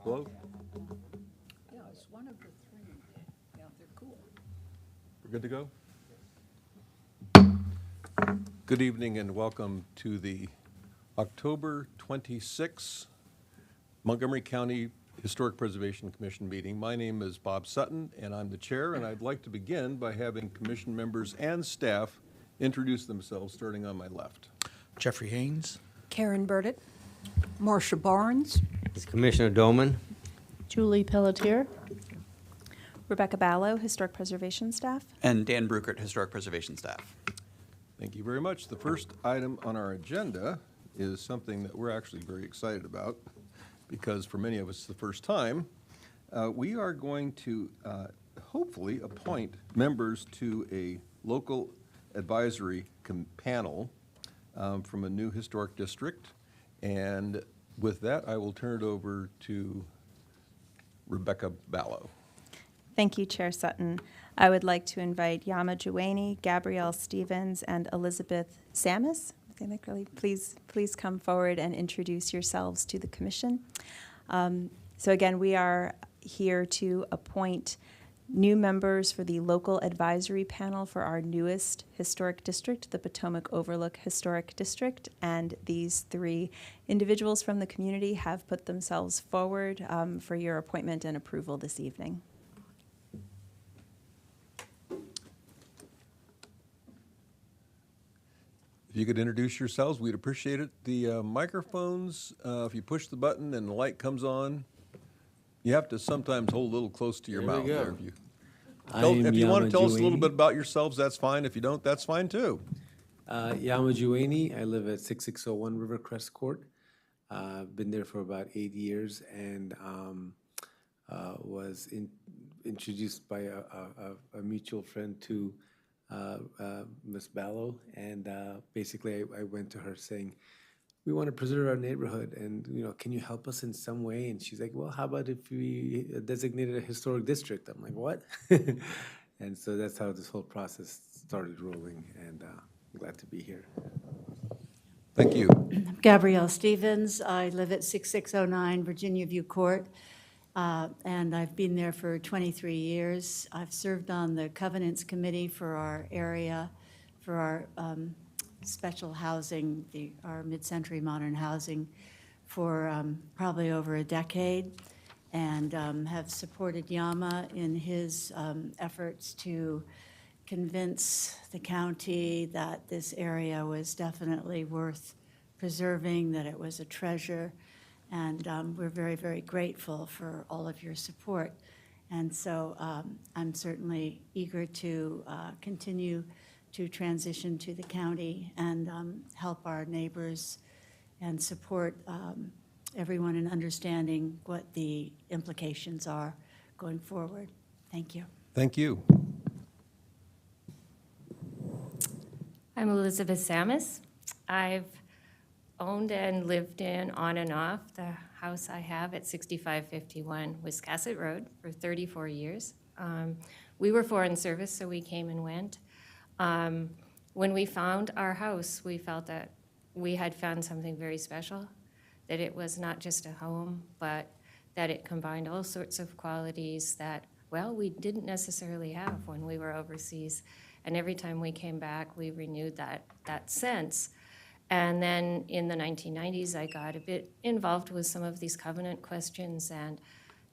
Hello? Yeah, it's one of the three. Yeah, they're cool. We're good to go? Good evening and welcome to the October 26th Montgomery County Historic Preservation Commission meeting. My name is Bob Sutton and I'm the chair, and I'd like to begin by having commission members and staff introduce themselves, starting on my left. Jeffrey Haynes. Karen Burdett. Marcia Barnes. It's Commissioner Doman. Julie Pelletier. Rebecca Ballo, Historic Preservation Staff. And Dan Bruckert, Historic Preservation Staff. Thank you very much. The first item on our agenda is something that we're actually very excited about, because for many of us, it's the first time. We are going to hopefully appoint members to a local advisory panel from a new historic district. And with that, I will turn it over to Rebecca Ballo. Thank you, Chair Sutton. I would like to invite Yama Juwani, Gabrielle Stevens, and Elizabeth Samus. Please come forward and introduce yourselves to the commission. So again, we are here to appoint new members for the local advisory panel for our newest historic district, the Potomac Overlook Historic District. And these three individuals from the community have put themselves forward for your appointment and approval this evening. If you could introduce yourselves, we'd appreciate it. The microphones, if you push the button and the light comes on, you have to sometimes hold a little close to your There we mouth. go. There. I'm If you want Yama to tell us a little Juwani. bit about yourselves, that's fine. If you don't, that's fine too. Yama Juwani. I live at 6601 Rivercrest Court. Been there for about 8 years, and was introduced by a mutual friend to Ms. Ballo, and basically I went to her saying, we want to preserve our neighborhood, and can you help us in some way? And she's like, well, how about if we designated a historic district? I'm like, what? And so that's how this whole process started rolling, and I'm glad to be here. Thank you. Gabrielle Stevens. I live at 6609 Virginia View Court, and I've been there for 23 years. I've served on the Covenants Committee for our area, for our special housing, our mid-century modern housing, for probably over a decade, and have supported Yama in his efforts to convince the county that this area was definitely worth preserving, that it was a treasure, and we're very, very grateful for all of your support. And so I'm certainly eager to continue to transition to the county and help our neighbors and support everyone in understanding what the implications are going forward. Thank you. Thank you. I'm Elizabeth Samus. I've owned and lived in, on and off, the house I have at 6551 Wiscasset Road for 34 years. We were foreign service, so we came and went. When we found our house, we felt that we had found something very special, that it was not just a home, but that it combined all sorts of qualities that, well, we didn't necessarily have when we were overseas. And every time we came back, we renewed that sense. And then in the 1990s, I got a bit involved with some of these covenant questions and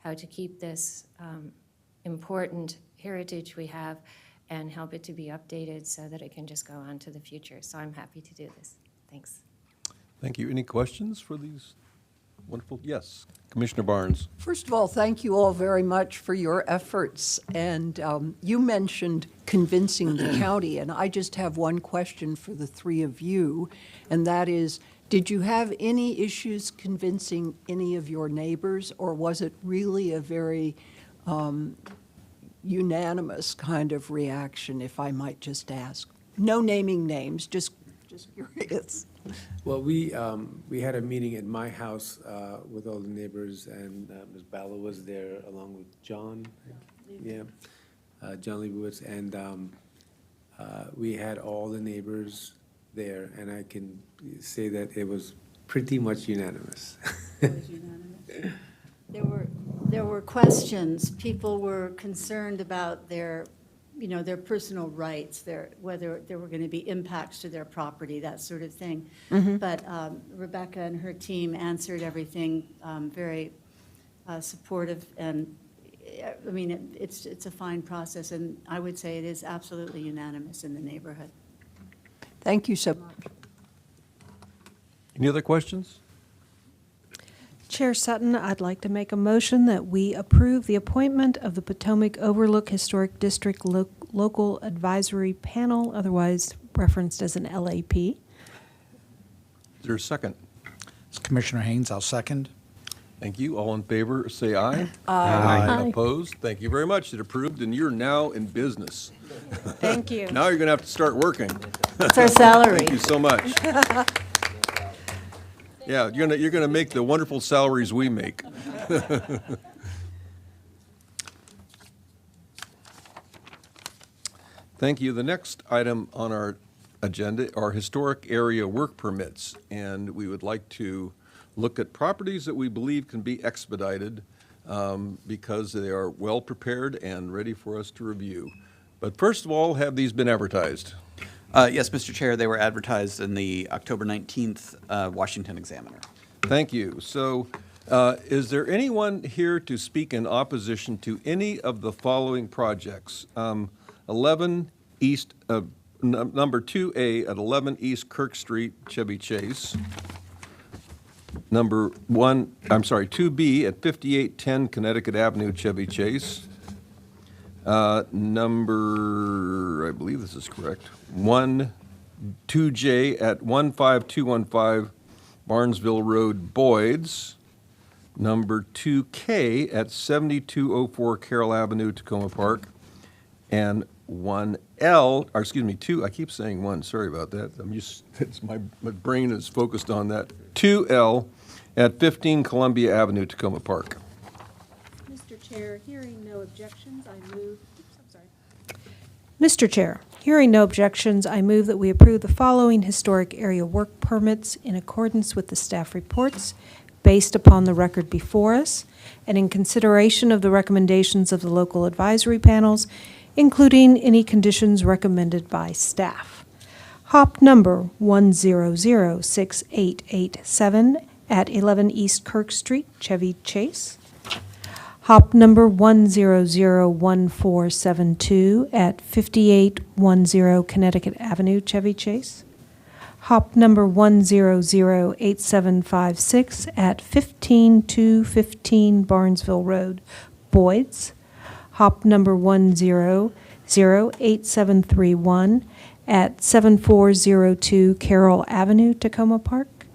how to keep this important heritage we have and help it to be updated so that it can just go on to the future. So I'm happy to do this. Thanks. Thank you. Any questions for these wonderful? Yes, Commissioner Barnes. First of all, thank you all very much for your efforts. And you mentioned convincing the county, and I just have one question for the three of you, and that is, did you have any issues convincing any of your neighbors, or was it really a very unanimous kind of reaction, if I might just ask? No naming names, just curious. Well, we had a meeting at my house with all the neighbors, and Ms. Ballo was there along with John. Yeah, John Leibowitz, and we had all the neighbors there, and I can say that it was pretty much unanimous. There were questions. People were concerned about their, their personal rights, whether there were going to be impacts to their property, that sort of thing. But Rebecca and her team answered everything very supportive, and I mean, it's a fine process, and I would say it is absolutely unanimous in the neighborhood. Thank you so much. Any other questions? Chair Sutton, I'd like to make a motion that we approve the appointment of the Potomac Overlook Historic District Local Advisory Panel, otherwise referenced as an LAP. Is there a second? It's Commissioner Haynes, I'll second. Thank you. All in favor, say aye. Aye. Opposed? Thank you very much. It approved, and you're now in business. Thank you. Now you're going to have to start working. It's our salary. Thank you so much. Yeah, you're gonna make the wonderful salaries we make. Thank you. The next item on our agenda are historic area work permits, and we would like to look at properties that we believe can be expedited because they are well prepared and ready for us to review. But first of all, have these been advertised? Yes, Mr. Chair, they were advertised in the October 19th Washington Examiner. Thank you. So, is there anyone here to speak in opposition to any of the following projects? 11 East, number 2A at 11 East Kirk Street, Chevy Chase. Number 2B at 5810 Connecticut Avenue, Chevy Chase. Number, I believe this is correct, 2J at 15215 Barnesville Road, Boyd's. Number 2K at 7204 Carroll Avenue, Tacoma Park. And 2, I keep saying 1, sorry about that. My brain is focused on that. 2L at 15 Columbia Avenue, Tacoma Park. Mr. Chair, hearing no objections, I move, Mr. Chair, hearing no objections, I move that we approve the following historic area work permits in accordance with the staff reports, based upon the record before us, and in consideration of the recommendations of the local advisory panels, including any conditions recommended by staff. HOP number 1006887 at 11 East Kirk Street, Chevy Chase. HOP number 1001472 at 5810 Connecticut Avenue, Chevy Chase. HOP number 1008756 at 15215 Barnesville Road, Boyd's. HOP number 1008731 at 7402 Carroll Avenue, Tacoma Park.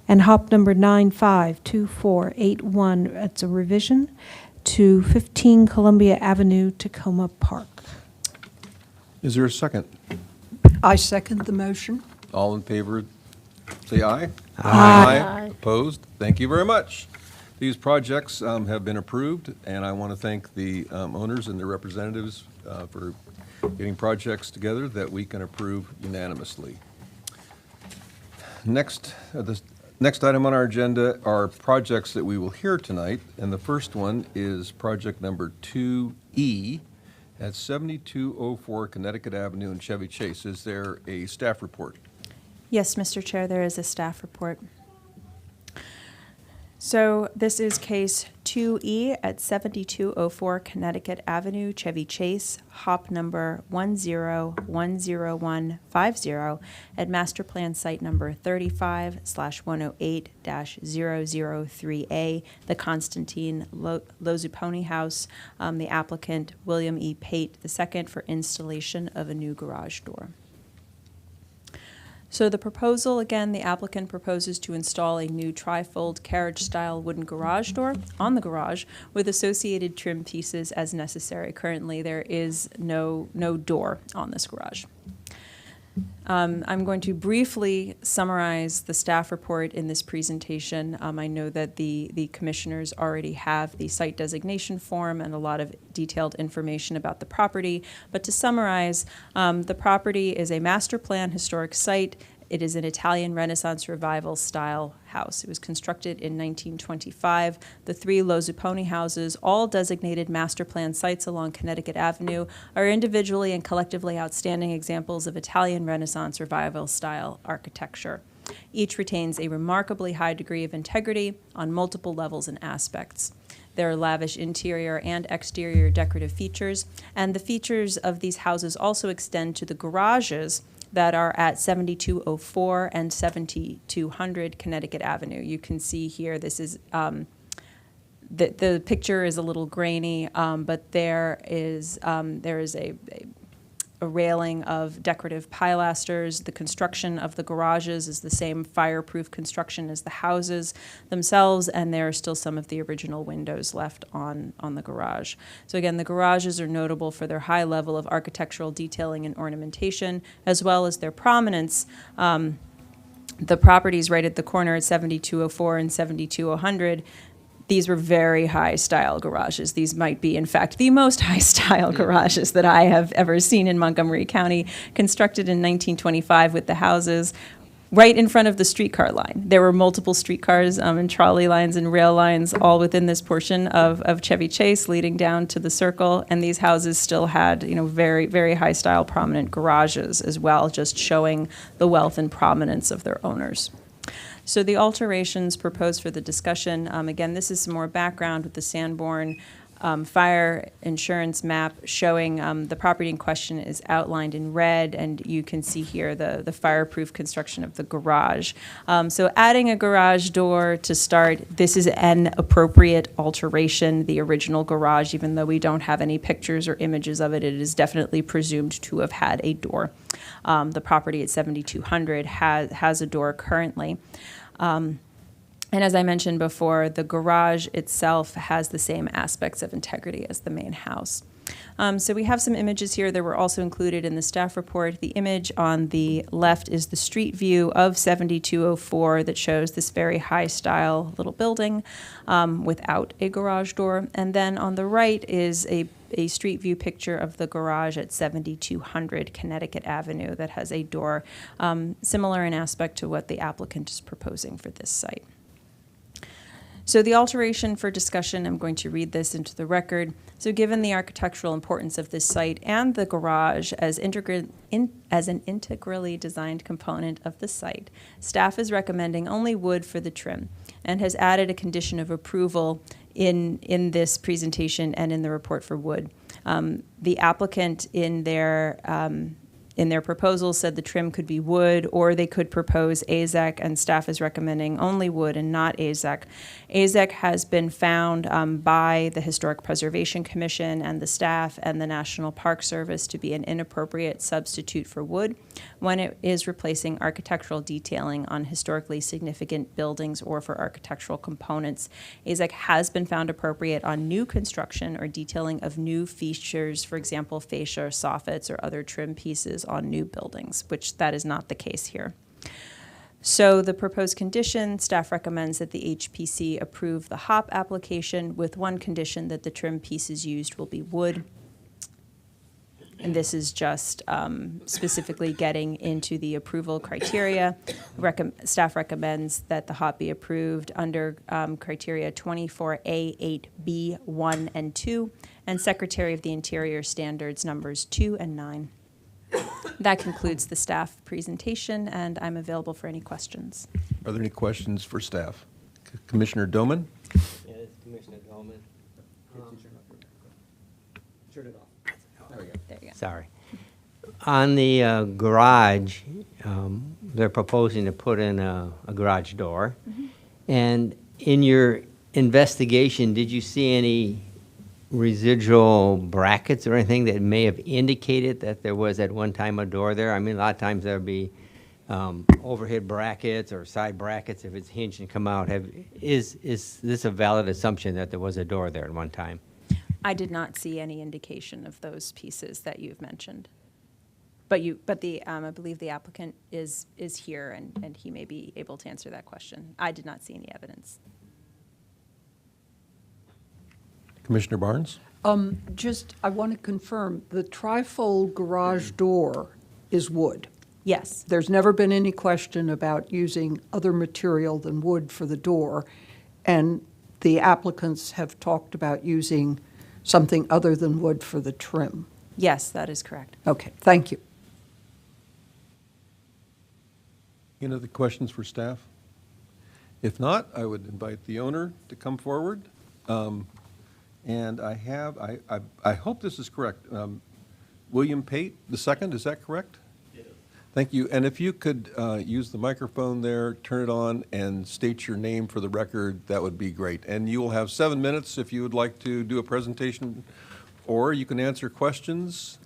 And HOP number 952481, it's a revision, to 15 Columbia Avenue, Tacoma Park. Is there a second? I second the motion. All in favor, say aye. Aye. Opposed? Thank you very much. These projects have been approved, and I want to thank the owners and their representatives for getting projects together that we can approve unanimously. Next, the next item on our agenda are projects that we will hear tonight, and the first one is project number 2E at 7204 Connecticut Avenue in Chevy Chase. Is there a staff report? Yes, Mr. Chair, there is a staff report. So this is case 2E at 7204 Connecticut Avenue, Chevy Chase, HOP number 1010150 at master plan site number 35/108-003A, the Constantine Lozuponi House, the applicant William E. Pate II for installation of a new garage door. So the proposal, again, the applicant proposes to install a new trifold carriage-style wooden garage door on the garage with associated trim pieces as necessary. Currently, there is no door on this garage. I'm going to briefly summarize the staff report in this presentation. I know that the commissioners already have the site designation form and a lot of detailed information about the property. But to summarize, the property is a master plan historic site. It is an Italian Renaissance Revival style house. It was constructed in 1925. The 3 Lo Zupponi houses, all designated master plan sites along Connecticut Avenue, are individually and collectively outstanding examples of Italian Renaissance Revival style architecture. Each retains a remarkably high degree of integrity on multiple levels and aspects. There are lavish interior and exterior decorative features, and the features of these houses also extend to the garages that are at 7204 and 7200 Connecticut Avenue. You can see here, this is, the picture is a little grainy, but there is a railing of decorative pilasters. The construction of the garages is the same fireproof construction as the houses themselves, and there are still some of the original windows left on the garage. So again, the garages are notable for their high level of architectural detailing and ornamentation, as well as their prominence. The properties right at the corner at 7204 and 7200, these were very high-style garages. These might be, in fact, the most high-style garages that I have ever seen in Montgomery County, constructed in 1925 with the houses right in front of the streetcar line. There were multiple streetcars and trolley lines and rail lines all within this portion of Chevy Chase leading down to the circle, and these houses still had, very, very high-style prominent garages as well, just showing the wealth and prominence of their owners. So the proposed for the discussion, again, this is some more background with the Sanborn fire insurance map showing the property in question is outlined in red, and you can see here the fireproof construction of the garage. So adding a garage door to start, this is an appropriate alteration. The original garage, even though we don't have any pictures or images of it, it is definitely presumed to have had a door. The property at 7200 has a door currently. And as I mentioned before, the garage itself has the same aspects of integrity as the main house. So we have some images here that were also included in the staff report. The image on the left is the street view of 7204 that shows this very high-style little building without a garage door. And then on the right is a street view picture of the garage at 7200 Connecticut Avenue that has a door similar in aspect to what the applicant is proposing for this site. So the alteration for discussion, I'm going to read this into the record. So given the architectural importance of this site and the garage as an integrally designed component of the site, staff is recommending only wood for the trim and has added a condition of approval in this presentation and in the report for wood. The applicant in their proposal said the trim could be wood, or they could propose AZEC, and staff is recommending only wood and not AZEC. AZEC has been found by the Historic Preservation Commission and the staff and the National Park Service to be an inappropriate substitute for wood when it is replacing architectural detailing on historically significant buildings or for architectural components. AZEC has been found appropriate on new construction or detailing of new features, for example, fascia, soffits, or other trim pieces on new buildings, which that is not the case here. So the proposed condition, staff recommends that the HPC approve the HOP application with one condition, that the trim pieces used will be wood. And this is just specifically getting into the approval criteria. Staff recommends that the HOP be approved under criteria 24A, 8B, 1, and 2, and Secretary of the Interior Standards numbers 2 and 9. That concludes the staff presentation, and I'm available for any questions. Are there any questions for staff? Commissioner Doman? Yeah, this is Commissioner Goldman. Turn it off. There you go. Sorry. On the garage, they're proposing to put in a garage door. Mm-hmm. And in your investigation, did you see any residual brackets or anything that may have indicated that there was at one time a door there? I mean, a lot of times there'd be overhead brackets or side brackets if it's hinged and come out. Is this a valid assumption that there was a door there at one time? I did not see any indication of those pieces that you've mentioned. But I believe the applicant is here, and he may be able to answer that question. I did not see any evidence. Commissioner Barnes? I want to confirm, the trifold garage door is wood. Yes. There's never been any question about using other material than wood for the door, and the applicants have talked about using something other than wood for the trim. Yes, that is correct. Okay, thank you. Any other questions for staff? If not, I would invite the owner to come forward. And I hope this is correct. William Pate II, is that correct? Yes. Thank you. And if you could use the microphone there, turn it on, and state your name for the record, that would be great. And you will have 7 minutes if you would like to do a presentation, or you can answer questions.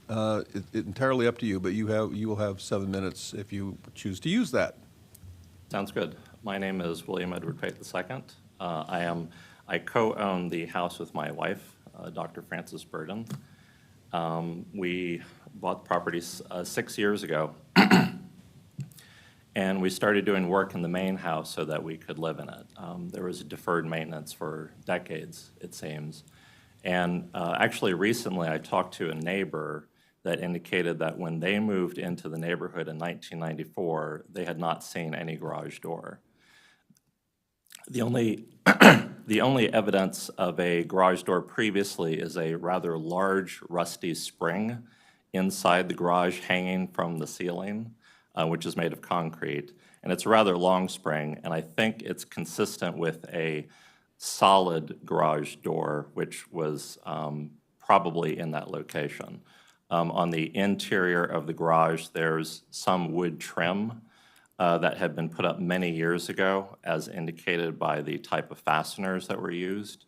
Entirely up to you, but you will have 7 minutes if you choose to use that. Sounds good. My name is William Edward Pate II. I co-own the house with my wife, Dr. Frances Burden. We bought the property 6 years ago, and we started doing work in the main house so that we could live in it. There was deferred maintenance for decades, it seems. And actually recently I talked to a neighbor that indicated that when they moved into the neighborhood in 1994, they had not seen any garage door. The only evidence of a garage door previously is a rather large rusty spring inside the garage hanging from the ceiling, which is made of concrete. And it's a rather long spring, and I think it's consistent with a solid garage door, which was probably in that location. On the interior of the garage, there's some wood trim that had been put up many years ago, as indicated by the type of fasteners that were used.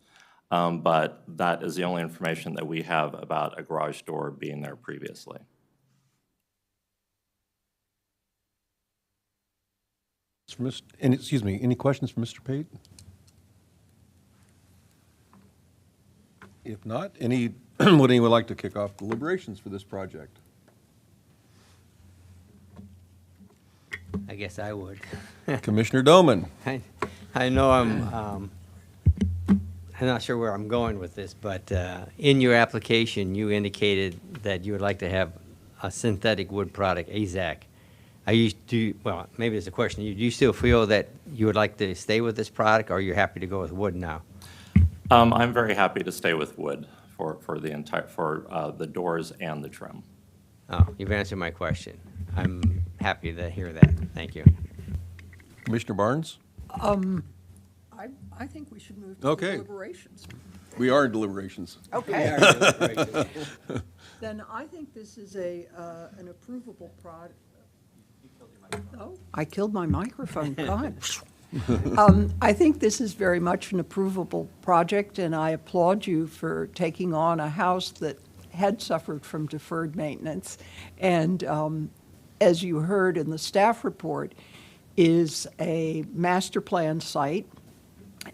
But that is the only information that we have about a garage door being there previously. Excuse me, any questions for Mr. Pate? If not, would anyone like to kick off deliberations for this project? I guess I would. Commissioner Doman. I know I'm not sure where I'm going with this, but in your application, you indicated that you would like to have a synthetic wood product, AZAC. Well, maybe it's a question. Do you still feel that you would like to stay with this product, or are you happy to go with wood now? I'm very happy to stay with wood for the doors and the trim. Oh, you've answered my question. I'm happy to hear that. Thank you. Commissioner Barnes? I think we should move to Okay. deliberations. We are in deliberations. Okay. Then I think this is an approvable product. Oh, I killed my microphone, God. I think this is very much an approvable project, and I applaud you for taking on a house that had suffered from deferred maintenance. And as you heard in the staff report, is a master plan site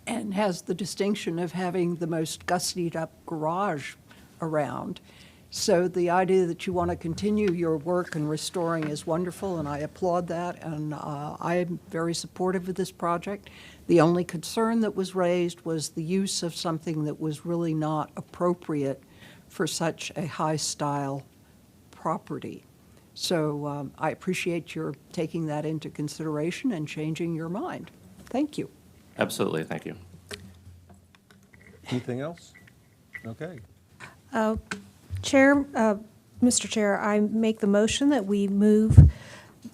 and has the distinction of having the most gussied up garage around. So the idea that you want to continue your work in restoring is wonderful, and I applaud that, and I'm very supportive of this project. The only concern that was raised was the use of something that was really not appropriate for such a high-style property. So I appreciate your taking that into consideration and changing your mind. Thank you. Absolutely, thank you. Anything else? Okay. Mr. Chair, I make the motion that we move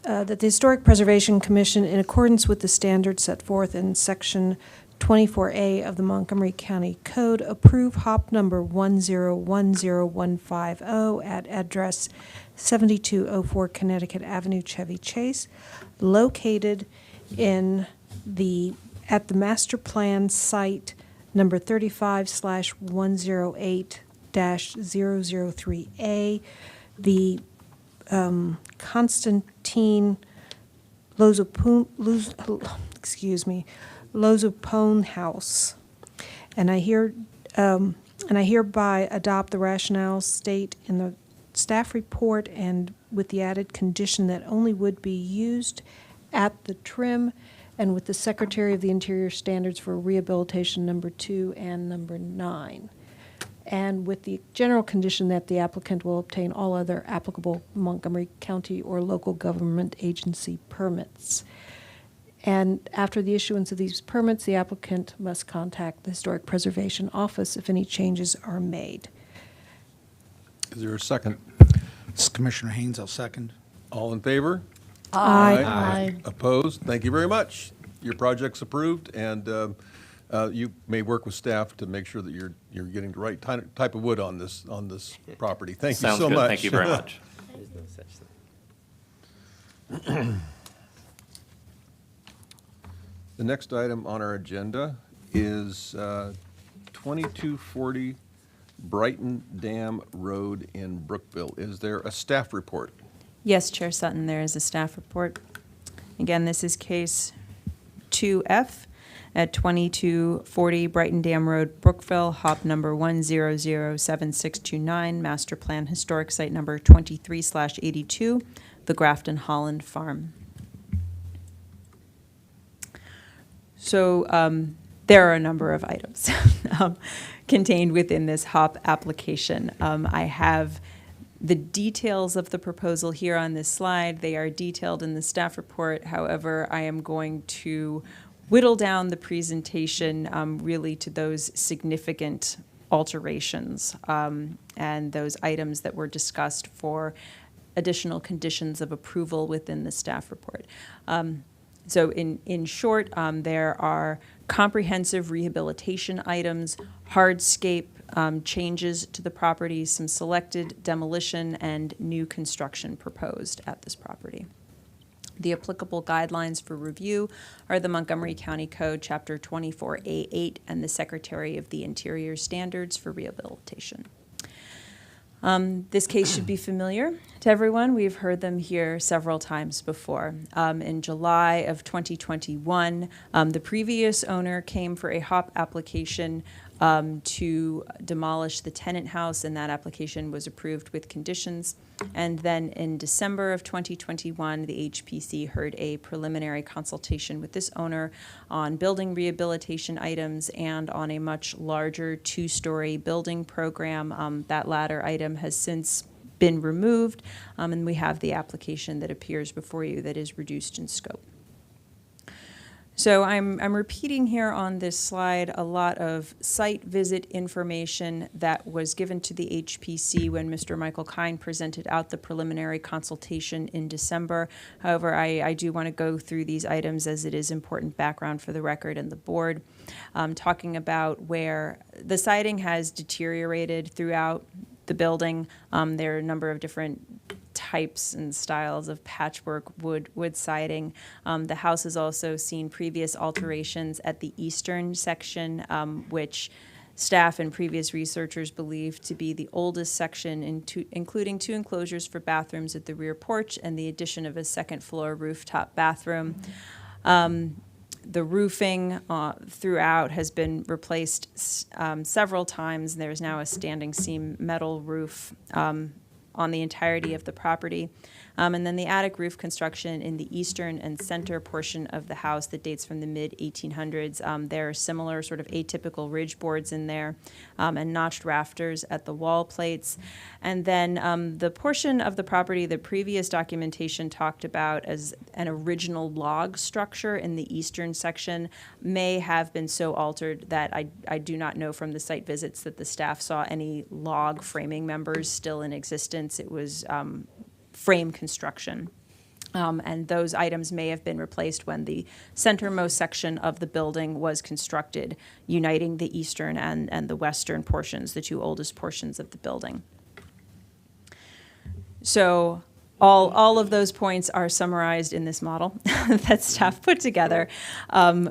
that the Historic Preservation Commission, in accordance with the standards set forth in Section 24A of the Montgomery County Code, approve HOP number 1010150 at address 7204 Connecticut Avenue, Chevy Chase, located at the master plan site number 35/108-003A, the Constantine Lozopone House. And I hereby adopt the rationale state in the staff report, and with the added condition that only would be used at the trim, and with the Secretary of the Interior standards for rehabilitation number 2 and number 9. and with the general condition that the applicant will obtain all other applicable Montgomery County or local government agency permits. And after the issuance of these permits, the applicant must contact the Historic Preservation Office if any changes are made. Is there a second? This is Commissioner Haynes, I'll second. All in favor? Aye. Aye. Opposed? Thank you very much. Your project's approved, and you may work with staff to make sure that you're getting the right type of wood on this property. Thank you Sounds so good. much. Thank you very much. There's no such thing. The next item on our agenda is 2240 Brighton Dam Road in Brookville. Is there a staff report? Yes, Chair Sutton, there is a staff report. Again, this is case 2F at 2240 Brighton Dam Road, Brookville, HOP number 1007629, Master Plan Historic Site number 23/82, the Grafton Holland Farm. So there are a number of items contained within this HOP application. I have the details of the proposal here on this slide. They are detailed in the staff report. However, I am going to whittle down the presentation really to those significant alterations and those items that were discussed for additional conditions of approval within the staff report. So in short, there are comprehensive rehabilitation items, hardscape changes to the property, some selected demolition, and new construction proposed at this property. The applicable guidelines for review are the Montgomery County Code, Chapter 24A8, and the Secretary of the Interior Standards for Rehabilitation. This case should be familiar to everyone. We've heard them here several times before. In July of 2021, the previous owner came for a HOP application to demolish the tenant house, and that application was approved with conditions. And then in December of 2021, the HPC heard a preliminary consultation with this owner on building rehabilitation items and on a much larger two-story building program. That latter item has since been removed, and we have the application that appears before you that is reduced in scope. So I'm repeating here on this slide a lot of site visit information that was given to the HPC when Mr. Michael Kine presented out the preliminary consultation in December. However, I do want to go through these items as it is important background for the record and the board, talking about where the siding has deteriorated throughout the building. There are a number of different types and styles of patchwork wood siding. The house has also seen previous alterations at the eastern section, which staff and previous researchers believe to be the oldest section, including two enclosures for bathrooms at the rear porch and the addition of a second floor rooftop bathroom. The roofing throughout has been replaced several times. There's now a standing seam metal roof on the entirety of the property. And then the attic roof construction in the eastern and center portion of the house that dates from the mid-1800s. There are similar sort of atypical ridge boards in there and notched rafters at the wall plates. And then the portion of the property the previous documentation talked about as an original log structure in the eastern section may have been so altered that I do not know from the site visits that the staff saw any log framing members still in existence. It was frame construction. And those items may have been replaced when the centermost section of the building was constructed, uniting the eastern and the western portions, the two oldest portions of the building. So all of those points are summarized in this model that staff put together,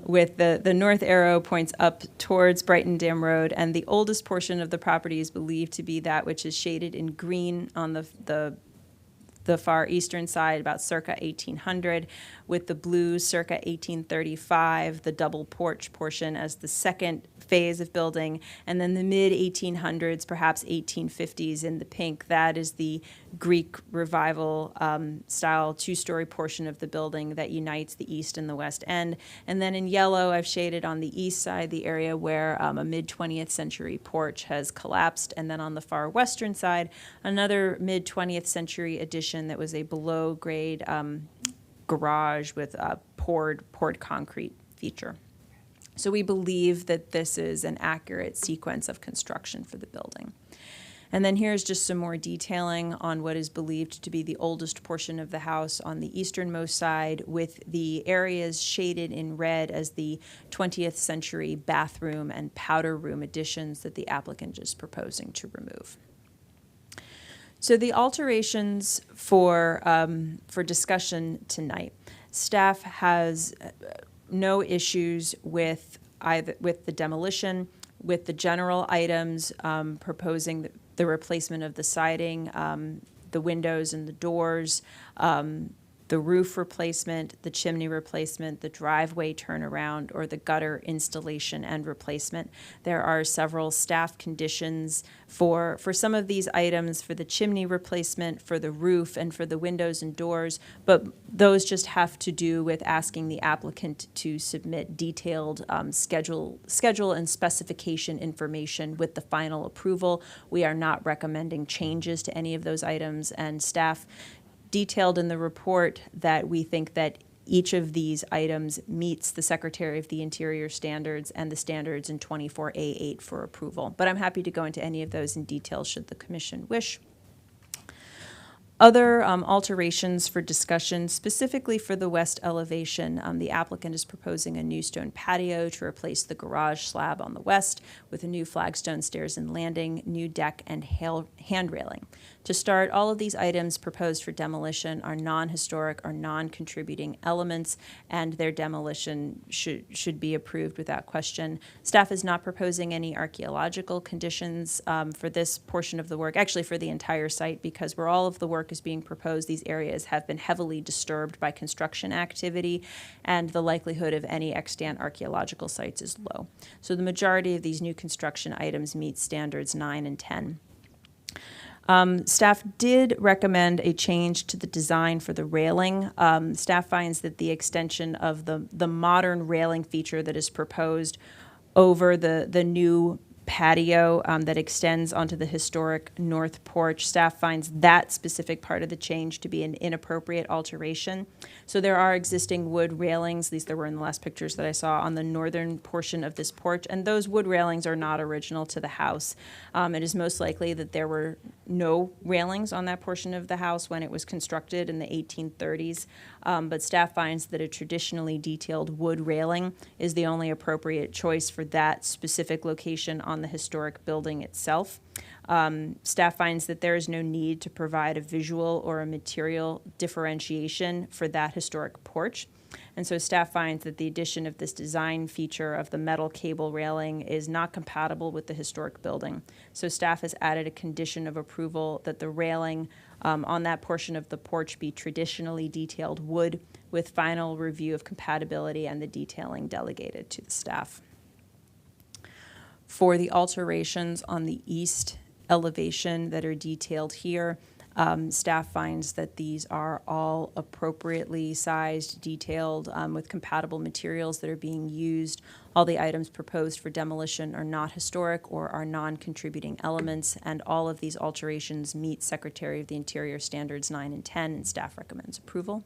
with the north arrow points up towards Brighton Dam Road, and the oldest portion of the property is believed to be that which is shaded in green on the the far eastern side about circa 1800, with the blues circa 1835, the double porch portion as the second phase of building, and then the mid-1800s, perhaps 1850s in the pink. That is the Greek Revival style two-story portion of the building that unites the east and the west end. And then in yellow, I've shaded on the east side the area where a mid-20th century porch has collapsed, and then on the far western side, another mid-20th century addition that was a below-grade garage with a poured concrete feature. So we believe that this is an accurate sequence of construction for the building. And then here's just some more detailing on what is believed to be the oldest portion of the house on the easternmost side, with the areas shaded in red as the 20th century bathroom and powder room additions that the applicant is proposing to remove. So the alterations for discussion tonight, staff has no issues with the demolition, with the general items, proposing the replacement of the siding, the windows and the doors, the roof replacement, the chimney replacement, the driveway turnaround, or the gutter installation and replacement. There are several staff conditions for some of these items, for the chimney replacement, for the roof, and for the windows and doors, but those just have to do with asking the applicant to submit detailed schedule and specification information with the final approval. We are not recommending changes to any of those items, and staff detailed in the report that we think that each of these items meets the Secretary of the Interior standards and the standards in 24A8 for approval. But I'm happy to go into any of those in detail should the Commission wish. Other alterations for discussion, specifically for the west elevation, the applicant is proposing a new stone patio to replace the garage slab on the west with a new flagstone stairs and landing, new deck, and hand railing. To start, all of these items proposed for demolition are non-historic or non-contributing elements, and their demolition should be approved without question. Staff is not proposing any archaeological conditions for this portion of the work, actually for the entire site, because where all of the work is being proposed, these areas have been heavily disturbed by construction activity, and the likelihood of any extant archaeological sites is low. So the majority of these new construction items meet standards 9 and 10. Staff did recommend a change to the design for the railing. Staff finds that the extension of the modern railing feature that is proposed over the new patio that extends onto the historic north porch, staff finds that specific part of the change to be an inappropriate alteration. So there are existing wood railings, at least there were in the last pictures that I saw, on the northern portion of this porch, and those wood railings are not original to the house. It is most likely that there were no railings on that portion of the house when it was constructed in the 1830s, but staff finds that a traditionally detailed wood railing is the only appropriate choice for that specific location on the historic building itself. Staff finds that there is no need to provide a visual or a material differentiation for that historic porch. And so staff finds that the addition of this design feature of the metal cable railing is not compatible with the historic building. So staff has added a condition of approval that the railing on that portion of the porch be traditionally detailed wood, with final review of compatibility and the detailing delegated to the staff. For the alterations on the east elevation that are detailed here, staff finds that these are all appropriately sized, detailed, with compatible materials that are being used. All the items proposed for demolition are not historic or are non-contributing elements, and all of these alterations meet Secretary of the Interior standards 9 and 10, and staff recommends approval.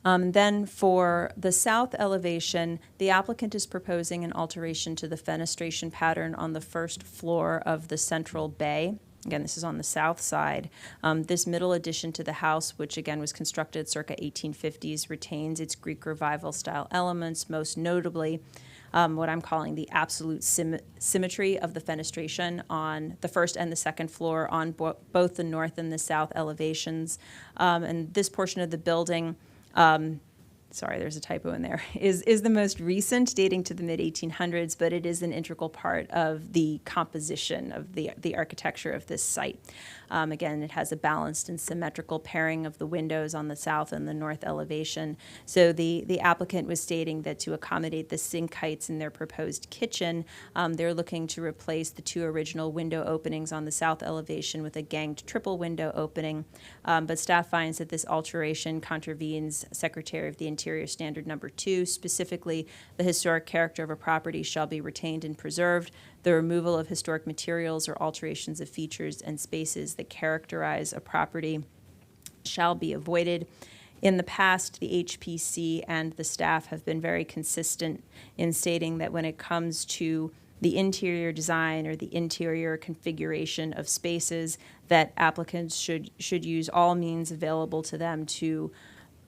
Then for the south elevation, the applicant is proposing an alteration to the fenestration pattern on the first floor of the central bay. Again, this is on the south side. This middle addition to the house, which again was constructed circa 1850s, retains its Greek Revival style elements, most notably what I'm calling the absolute symmetry of the fenestration on the first and the second floor on both the north and the south elevations. And this portion of the building sorry, there's a typo in there, is the most recent, dating to the mid-1800s, but it is an integral part of the composition of the architecture of this site. Again, it has a balanced and symmetrical pairing of the windows on the south and the north elevation. So the applicant was stating that to accommodate the sink heights in their proposed kitchen, they're looking to replace the two original window openings on the south elevation with a ganged triple window opening. But staff finds that this alteration contravenes Secretary of the Interior Standard Number 2. Specifically, the historic character of a property shall be retained and preserved. The removal of historic materials or alterations of features and spaces that characterize a property shall be avoided. In the past, the HPC and the staff have been very consistent in stating that when it comes to the interior design or the interior configuration of spaces, that applicants should use all means available to them to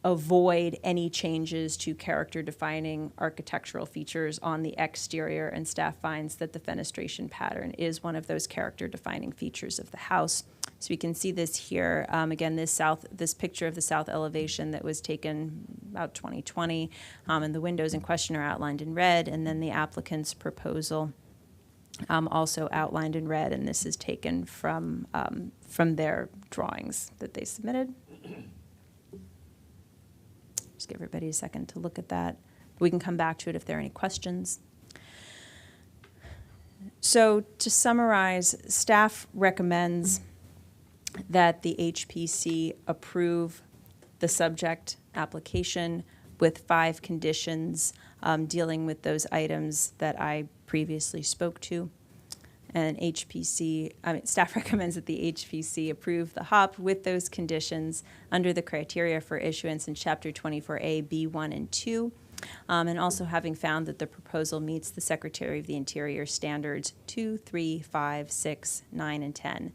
avoid any changes to character-defining architectural features on the exterior, and staff finds that the fenestration pattern is one of those character-defining features of the house. So we can see this here. Again, this picture of the south elevation that was taken about 2020, and the windows in question are outlined in red, and then the applicant's proposal also outlined in red, and this is taken from their drawings that they submitted. Just give everybody a second to look at that. We can come back to it if there are any questions. So to summarize, staff recommends that the HPC approve the subject application with 5 conditions dealing with those items that I previously spoke to. And staff recommends that the HPC approve the HOP with those conditions under the criteria for issuance in Chapter 24A, B1 and 2, and also having found that the proposal meets the Secretary of the Interior standards 2, 3, 5, 6, 9, and 10.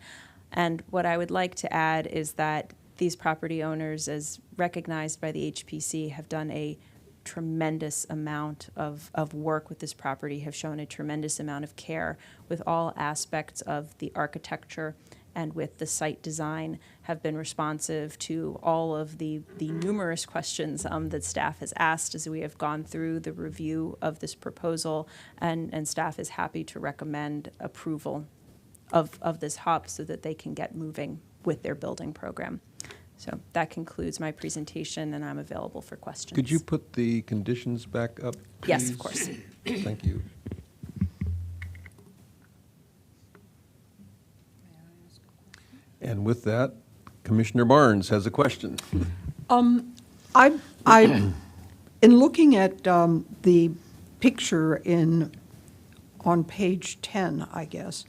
And what I would like to add is that these property owners, as recognized by the HPC, have done a tremendous amount of work with this property, have shown a tremendous amount of care with all aspects of the architecture and with the site design, have been responsive to all of the numerous questions that staff has asked as we have gone through the review of this proposal, and staff is happy to recommend approval of this HOP so that they can get moving with their building program. So that concludes my presentation, and I'm available for questions. Could you put the conditions back up, please? Yes, of course. Thank you. And with that, Commissioner Barnes has a question. I in looking at the picture on page 10, I guess,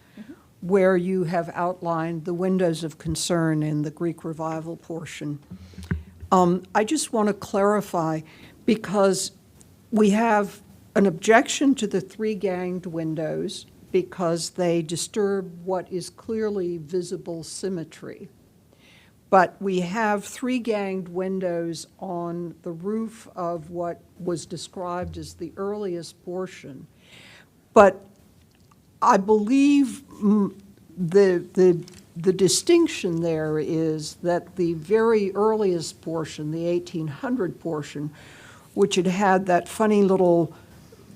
where you have outlined the windows of concern in the Greek Revival portion, I just want to clarify, because we have an objection to the 3 ganged windows because they disturb what is clearly visible symmetry. But we have 3 ganged windows on the roof of what was described as the earliest portion. But I believe the distinction there is that the very earliest portion, the 1800 portion, which had that funny little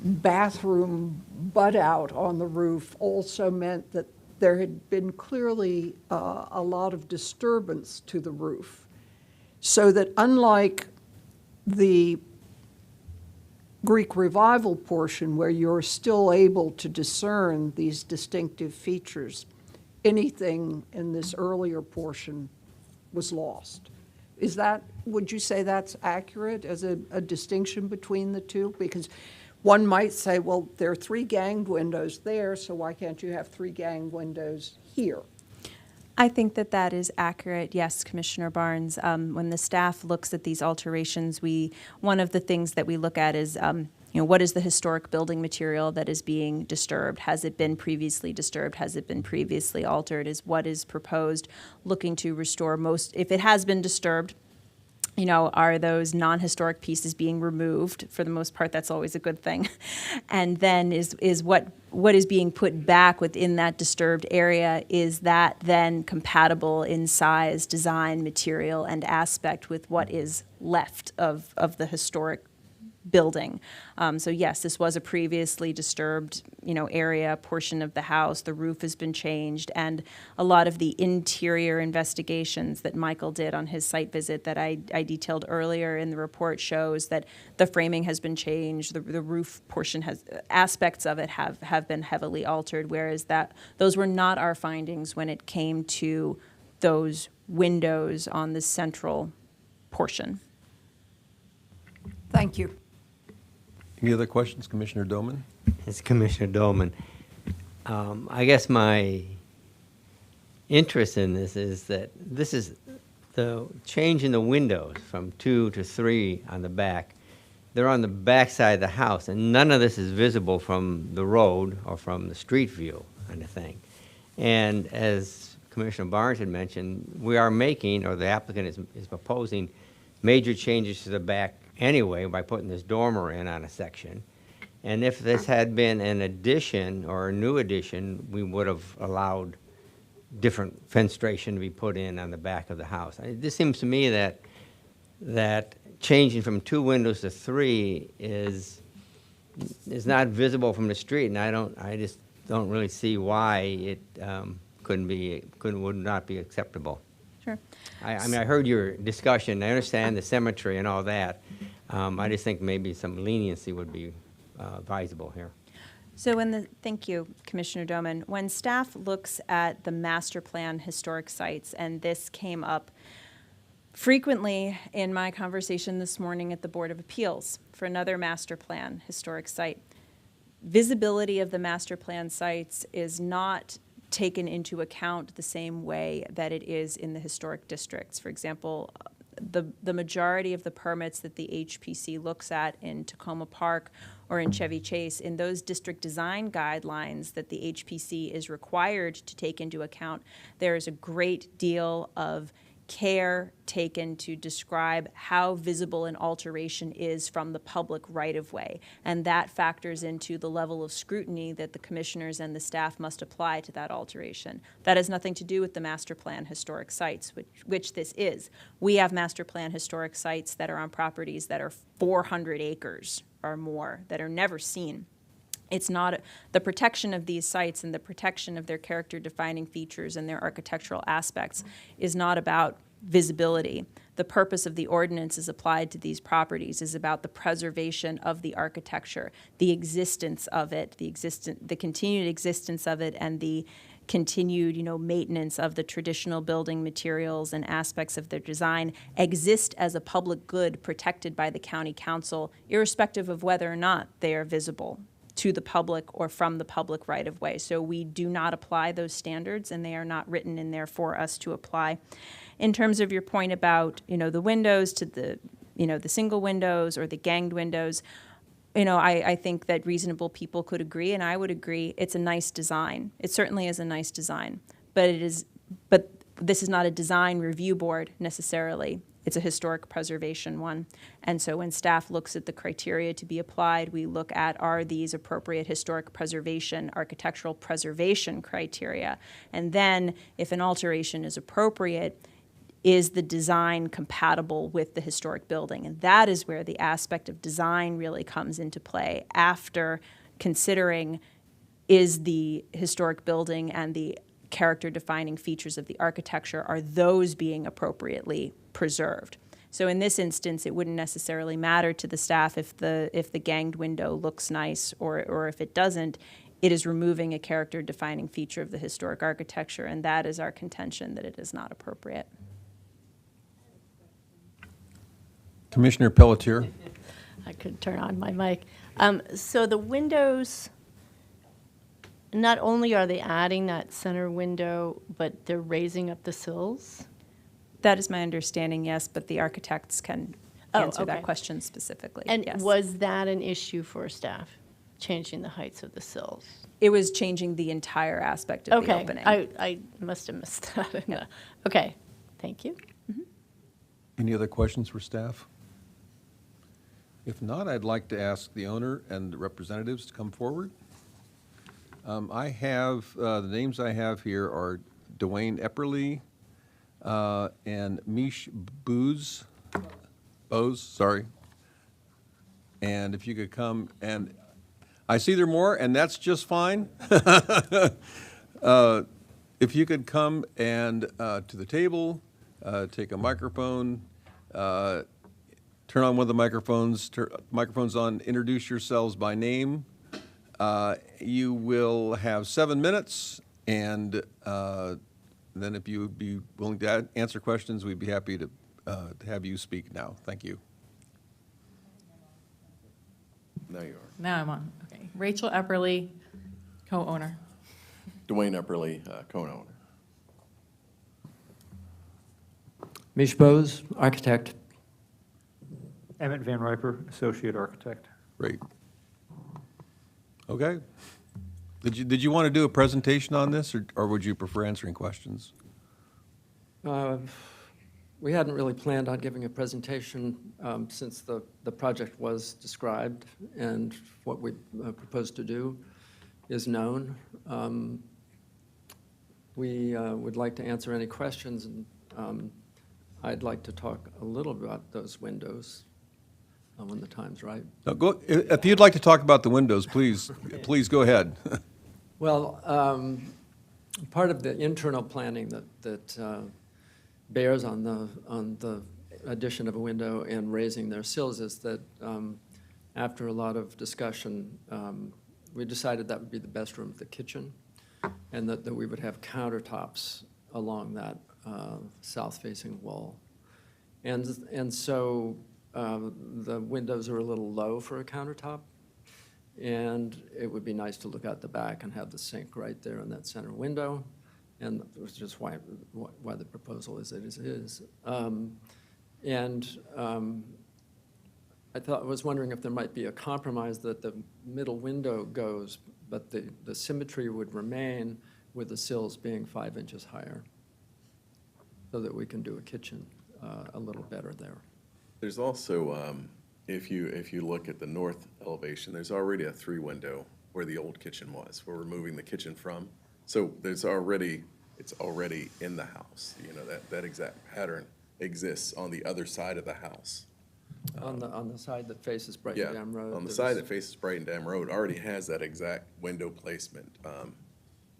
bathroom butt out on the roof, also meant that there had been clearly a lot of disturbance to the roof. So that unlike the Greek Revival portion, where you're still able to discern these distinctive features, anything in this earlier portion was lost. Would you say that's accurate as a distinction between the two? Because one might say, well, there are 3 ganged windows there, so why can't you have 3 ganged windows here? I think that is accurate, yes, Commissioner Barnes. When the staff looks at these alterations, one of the things that we look at is, what is the historic building material that is being disturbed? Has it been previously disturbed? Has it been previously altered? Is what is proposed looking to restore most? If it has been disturbed, are those non-historic pieces being removed? For the most part, that's always a good thing. And then is what is being put back within that disturbed area, is that then compatible in size, design, material, and aspect with what is left of the historic building? So yes, this was a previously disturbed, area, portion of the house. The roof has been changed, and a lot of the interior investigations that Michael did on his site visit that I detailed earlier in the report shows that the framing has been changed, the roof portion aspects of it have been heavily altered, whereas those were not our findings when it came to those windows on the central portion. Thank you. Any other questions, Commissioner Doman? It's Commissioner Dolman. I guess my interest in this is that this is the change in the windows from 2 to 3 on the back. They're on the back side of the house, and none of this is visible from the road or from the street view kind of thing. And as Commissioner Barnes had mentioned, we are making, or the applicant is proposing, major changes to the back anyway by putting this dormer in on a section. And if this had been an addition or a new addition, we would have allowed different fenestration to be put in on the back of the house. This seems to me that changing from 2 windows to 3 is not visible from the street, and I just don't really see why it would not be acceptable. Sure. I mean, I heard your discussion. I understand the symmetry and all that. I just think maybe some leniency would be advisable here. So thank you, Commissioner Doman. When staff looks at the master plan historic sites, and this came up frequently in my conversation this morning at the Board of Appeals for another master plan historic site, visibility of the master plan sites is not taken into account the same way that it is in the historic districts. For example, the majority of the permits that the HPC looks at in Tacoma Park or in Chevy Chase, in those district design guidelines that the HPC is required to take into account, there is a great deal of care taken to describe how visible an alteration is from the public right-of-way. And that factors into the level of scrutiny that the commissioners and the staff must apply to that alteration. That has nothing to do with the master plan historic sites, which this is. We have master plan historic sites that are on properties that are 400 acres or more that are never seen. It's not the protection of these sites and the protection of their character-defining features and their architectural aspects is not about visibility. The purpose of the ordinance is applied to these properties is about the preservation of the architecture, the existence of it, the continued existence of it, and the continued, maintenance of the traditional building materials and aspects of their design exist as a public good protected by the county council, irrespective of whether or not they are visible to the public or from the public right-of-way. So we do not apply those standards, and they are not written in there for us to apply. In terms of your point about, the windows to the single windows or the ganged windows, I think that reasonable people could agree, and I would agree, it's a nice design. It certainly is a nice design, but this is not a design review board necessarily. It's a historic preservation one. And so when staff looks at the criteria to be applied, we look at, are these appropriate historic preservation, architectural preservation criteria? And then if an alteration is appropriate, is the design compatible with the historic building? And that is where the aspect of design really comes into play after considering, is the historic building and the character-defining features of the architecture, are those being appropriately preserved? So in this instance, it wouldn't necessarily matter to the staff if the ganged window looks nice or if it doesn't. It is removing a character-defining feature of the historic architecture, and that is our contention, that it is not appropriate. Commissioner Pelletier. I could turn on my mic. So the windows, not only are they adding that center window, but they're raising up the sills? That is my understanding, yes, but the architects can answer that question specifically. And yes. was that an issue for staff, changing the heights of the sills? It was changing the entire aspect of the opening. I must have missed that. Okay, thank you. Any other questions for staff? If not, I'd like to ask the owner and the representatives to come forward. I have, the names I have here are Dwayne Epperly and Mish Bose, sorry. And if you could come, and I see there are more, and that's just fine. If you could come and to the table, take a microphone, turn on one of the microphones, microphone's on, introduce yourselves by name. You will have 7 minutes, and then if you would be willing to answer questions, we'd be happy to have you speak now. Thank you. Now you are. Now I'm on. Okay. Rachel Epperly, co-owner. Dwayne Epperly, co-owner. Mish Bose, architect. Emmett Van Riper, associate architect. Great. Okay. Did you want to do a presentation on this, or would you prefer answering questions? We hadn't really planned on giving a presentation since the project was described and what we proposed to do is known. We would like to answer any questions, and I'd like to talk a little about those windows when the time's right. Now if you'd like to talk about the windows, please go ahead. Well, part of the internal planning that bears on the addition of a window and raising their sills is that after a lot of discussion, we decided that would be the best room, the kitchen, and that we would have countertops along that south-facing wall. And so the windows are a little low for a countertop, and it would be nice to look out the back and have the sink right there in that center window, and that's just why the proposal is as it is. I was wondering if there might be a compromise that the middle window goes, but the symmetry would remain with the sills being 5 inches higher, so that we can do a kitchen a little better there. There's also, if you look at the north elevation, there's already a 3-window where the old kitchen was, where we're moving the kitchen from. So it's already in the house. You know, that exact pattern exists on the other side of the house. On the side that faces Brighton Dam Road? On the side that faces Brighton Dam Road already has that exact window placement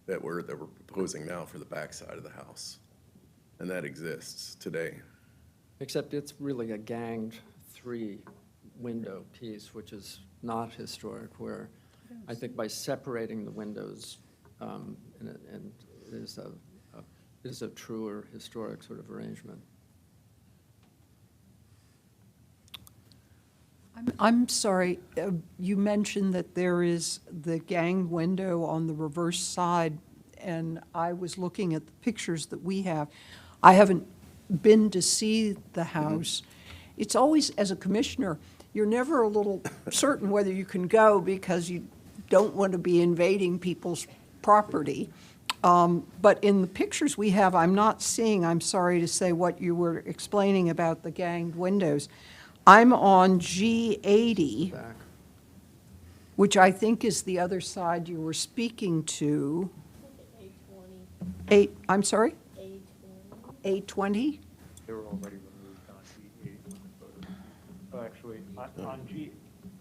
that we're proposing now for the back side of the house. And that exists today. Except it's really a ganged 3-window piece, which is not historic, where I think by separating the windows, and it is a truer historic sort of arrangement. I'm sorry, you mentioned that there is the ganged window on the reverse side, and I was looking at the pictures that we have. I haven't been to see the house. It's always, as a commissioner, you're never a little certain whether you can go because you don't want to be invading people's property. But in the pictures we have, I'm not seeing, I'm sorry to say, what you were explaining about the ganged windows. I'm on G80, which I think is the other side you were speaking to. I'm sorry? A20? They were already removed on G8 when the photos. Oh, actually, on G.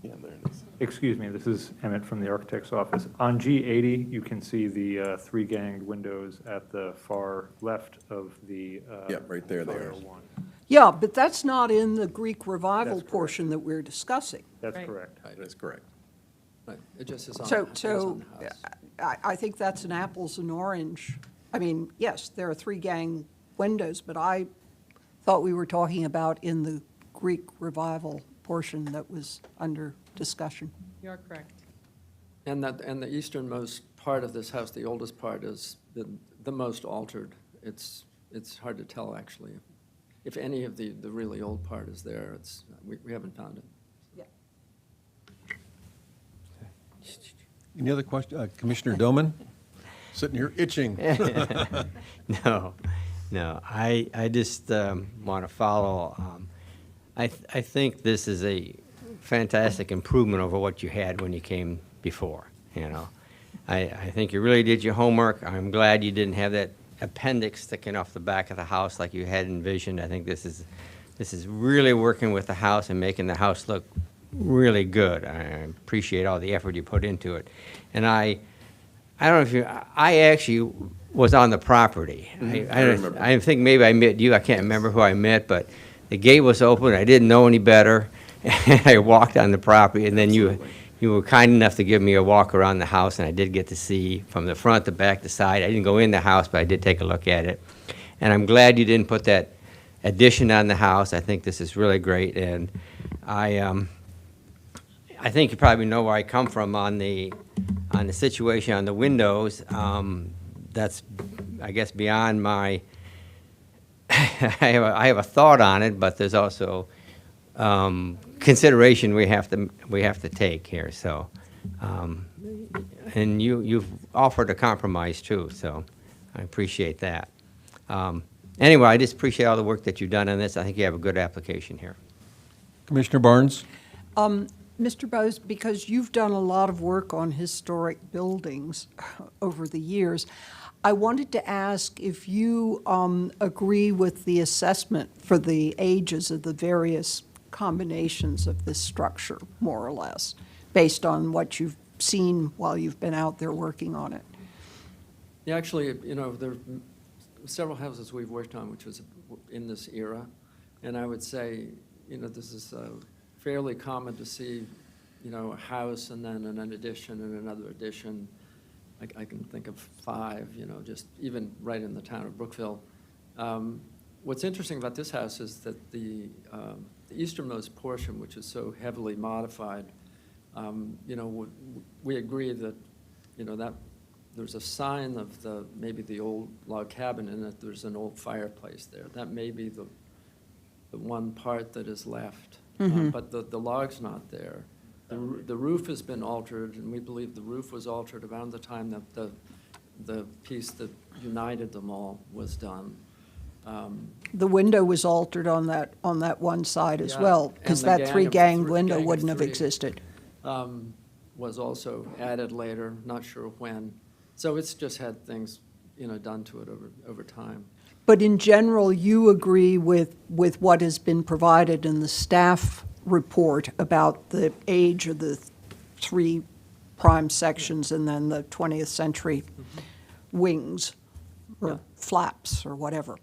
Yeah, there it is. Excuse me, this is Emmett from the architect's office. On G80, you can see the 3 ganged windows at the far left of the. Yeah, right there they are. one. Yeah, but that's not in the Greek revival That's portion that we're discussing. That's Right. correct. That is correct. Right, it just is on, So, it is so on the house. I think that's an apples and orange. I mean, yes, there are 3 gang windows, but I thought we were talking about in the Greek revival portion that was under discussion. You're correct. And the easternmost part of this house, the oldest part, is the most altered. It's hard to tell, actually. If any of the really old part is there, we haven't found it. Any other question? Commissioner Doman? Sitting here itching. No. No, I just want to follow. I think this is a fantastic improvement over what you had when you came before, you know. I think you really did your homework. I'm glad you didn't have that appendix sticking off the back of the house like you had envisioned. I think this is really working with the house and making the house look really good. I appreciate all the effort you put into it. And I don't know if you, I actually was on the property. I remember. I think maybe I met you. I can't remember who I met, but the gate was open. I didn't know any better. And I walked on the property, and then you were kind enough to give me a walk around the house, and I did get to see from the front, the back, the side. I didn't go in the house, but I did take a look at it. And I'm glad you didn't put that addition on the house. I think this is really great, and I think you probably know where I come from on the situation on the windows. That's, I guess, beyond my. I have a thought on it, but there's also consideration we have to take here. So, and you've offered a compromise too. So, I appreciate that. Anyway, I just appreciate all the work that you've done on this. I think you have a good application here. Commissioner Barnes? Mr. Bose, because you've done a lot of work on historic buildings over the years, I wanted to ask if you agree with the assessment for the ages of the various combinations of this structure, more or less, based on what you've seen while you've been out there working on it. Yeah, actually, you know, there are several houses we've worked on which was in this era, and I would say, you know, this is fairly common to see, you know, a house and then an addition and another addition. I can think of 5, you know, just even right in the town of Brookville. What's interesting about this house is that the easternmost portion, which is so heavily modified, you know, we agree that, you know, that there's a sign of maybe the old log cabin and that there's an old fireplace there. That may be the one part that is left. But the log's not there. The roof has been altered, and we believe the roof was altered around the time that the piece that united them all was done. The window was altered on that one side as Yeah, well, because and the that gang of three-gang three- window gang of wouldn't have 3, existed. Was also added later, not sure when. So it's just had things, you know, done to it over time. But in general, you agree with what has been provided in the staff report about the age of the 3 prime sections and then the 20th century wings or flaps or whatever.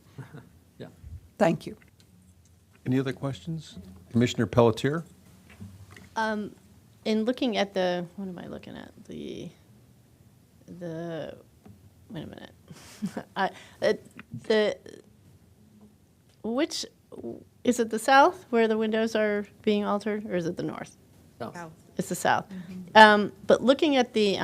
Yeah. Thank you. Any other questions? Commissioner Pelletier? In looking at what am I looking at? Wait a minute. Which, is it the south where the windows are being altered, or is it the north? South. It's the south. But looking at the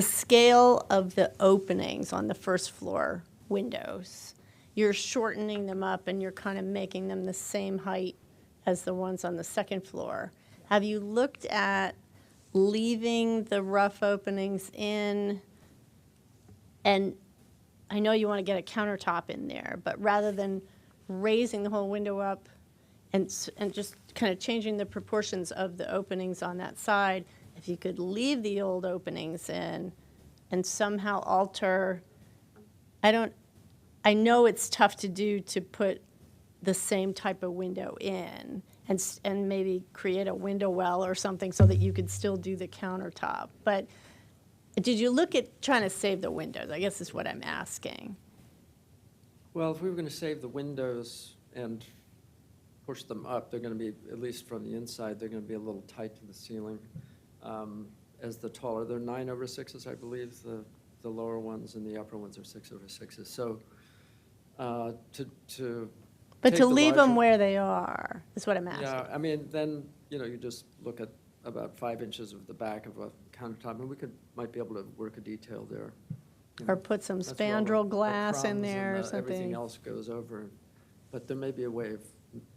scale of the openings on the first floor windows, you're shortening them up and you're kind of making them the same height as the ones on the second floor. Have you looked at leaving the rough openings in? And I know you want to get a countertop in there, but rather than raising the whole window up and just kind of changing the proportions of the openings on that side, if you could leave the old openings in and somehow alter, I know it's tough to do to put the same type of window in and maybe create a window well or something so that you could still do the countertop. But did you look at trying to save the windows? I guess is what I'm asking. Well, if we were going to save the windows and push them up, they're going to be, at least from the inside, they're going to be a little tight to the ceiling. As the taller, they're 9/6s, I believe. The lower ones and the upper ones are 6/6s. So But to leave them larger- where they are is what I'm asking. Yeah, I mean, then, you know, you just look at about 5 inches of the back of a countertop, and we might be able to work a detail there. You Or know, put some that's where all spandrel the glass in crumbs there or and everything something. else goes over, but there may be a way of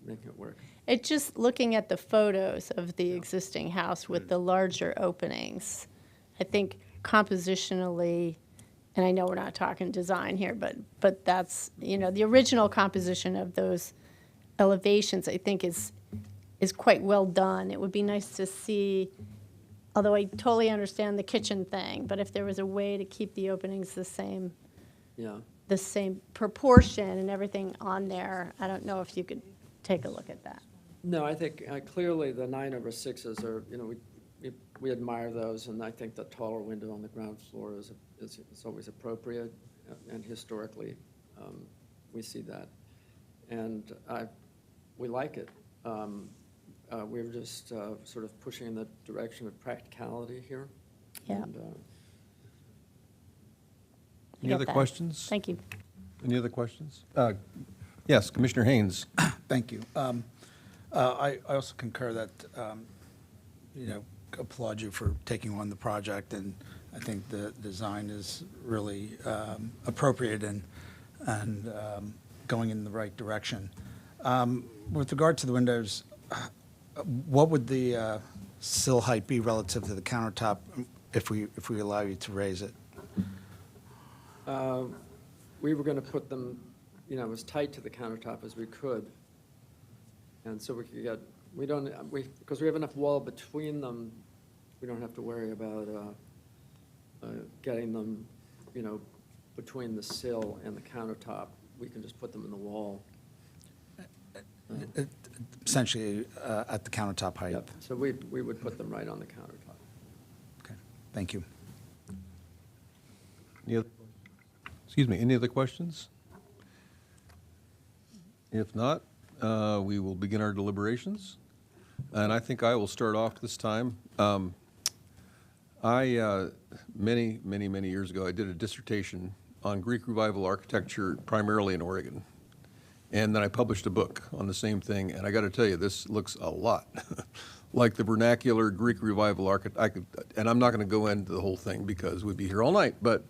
making it work. It just, looking at the photos of the existing house with the larger openings, I think compositionally, and I know we're not talking design here, but that's, the original composition of those elevations, I think is quite well done. It would be nice to see, although I totally understand the kitchen thing, but if there was a way to keep the openings the same proportion and everything on there, I don't know if you could take a look at that. No, I think clearly the 9/6s are, we admire those, and I think the taller window on the ground floor is always appropriate, and historically, we see that. And we like it. We're just sort of pushing in the direction of practicality here. Yeah. And, Any get other that. questions? Thank you. Any other questions? Yes, Commissioner Haynes. Thank you. I also concur that, applaud you for taking on the project, and I think the design is really appropriate and going in the right direction. With regard to the windows, what would the sill height be relative to the countertop if we allow you to raise it? we were going to put them, as tight to the countertop as we could. And so we could get, because we have enough wall between them, we don't have to worry about getting them, between the sill and the countertop. We can just put them in the wall. Essentially at the countertop height. Yep. So we would put them right on the countertop. Okay, thank you. Any other questions? If not, we will begin our deliberations. And I think I will start off this time. Many years ago, I did a dissertation on Greek Revival architecture, primarily in Oregon. And then I published a book on the same thing, and I got to tell you, this looks a lot like the vernacular Greek Revival architecture. And I'm not going to go into the whole thing because we'd be here all night, but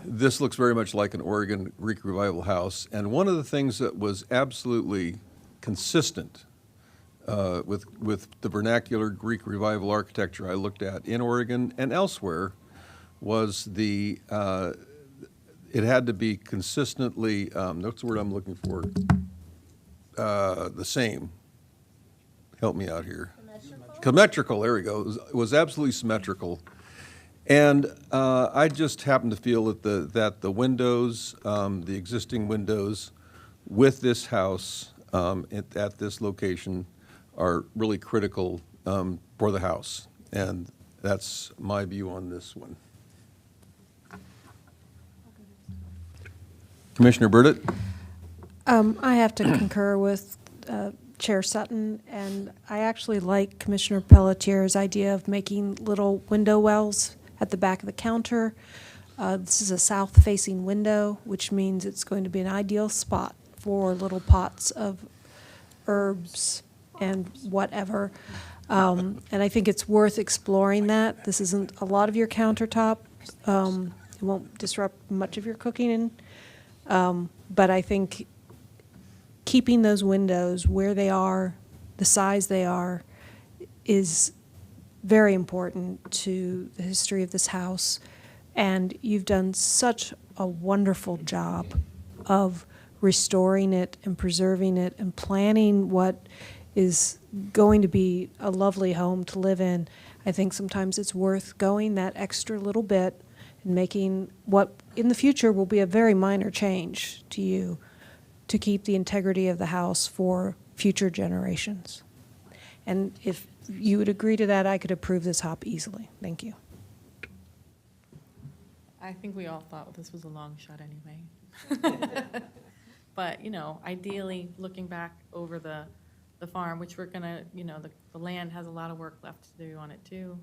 this looks very much like an Oregon Greek Revival house. And one of the things that was absolutely consistent with the vernacular Greek Revival architecture I looked at in Oregon and elsewhere was it had to be consistently, what's the word I'm looking for? The same. Help me out here. Symmetrical, there we go. It was absolutely symmetrical. And I just happen to feel that the windows, the existing windows with this house at this location are really critical for the house. And that's my view on this one. Commissioner Burdett? I have to concur with Chair Sutton, and I actually like Commissioner Pelletier's idea of making little window wells at the back of the counter. This is a south-facing window, which means it's going to be an ideal spot for little pots of herbs and whatever. And I think it's worth exploring that. This isn't a lot of your countertop. It won't disrupt much of your cooking. But I think keeping those windows where they are, the size they are, is very important to the history of this house. And you've done such a wonderful job of restoring it and preserving it and planning what is going to be a lovely home to live in. I think sometimes it's worth going that extra little bit and making what in the future will be a very minor change to you to keep the integrity of the house for future generations. And if you would agree to that, I could approve this hop easily. Thank you. I think we all thought this was a long shot anyway. But, ideally, looking back over the farm, which we're gonna, the land has a lot of work left to do on it too.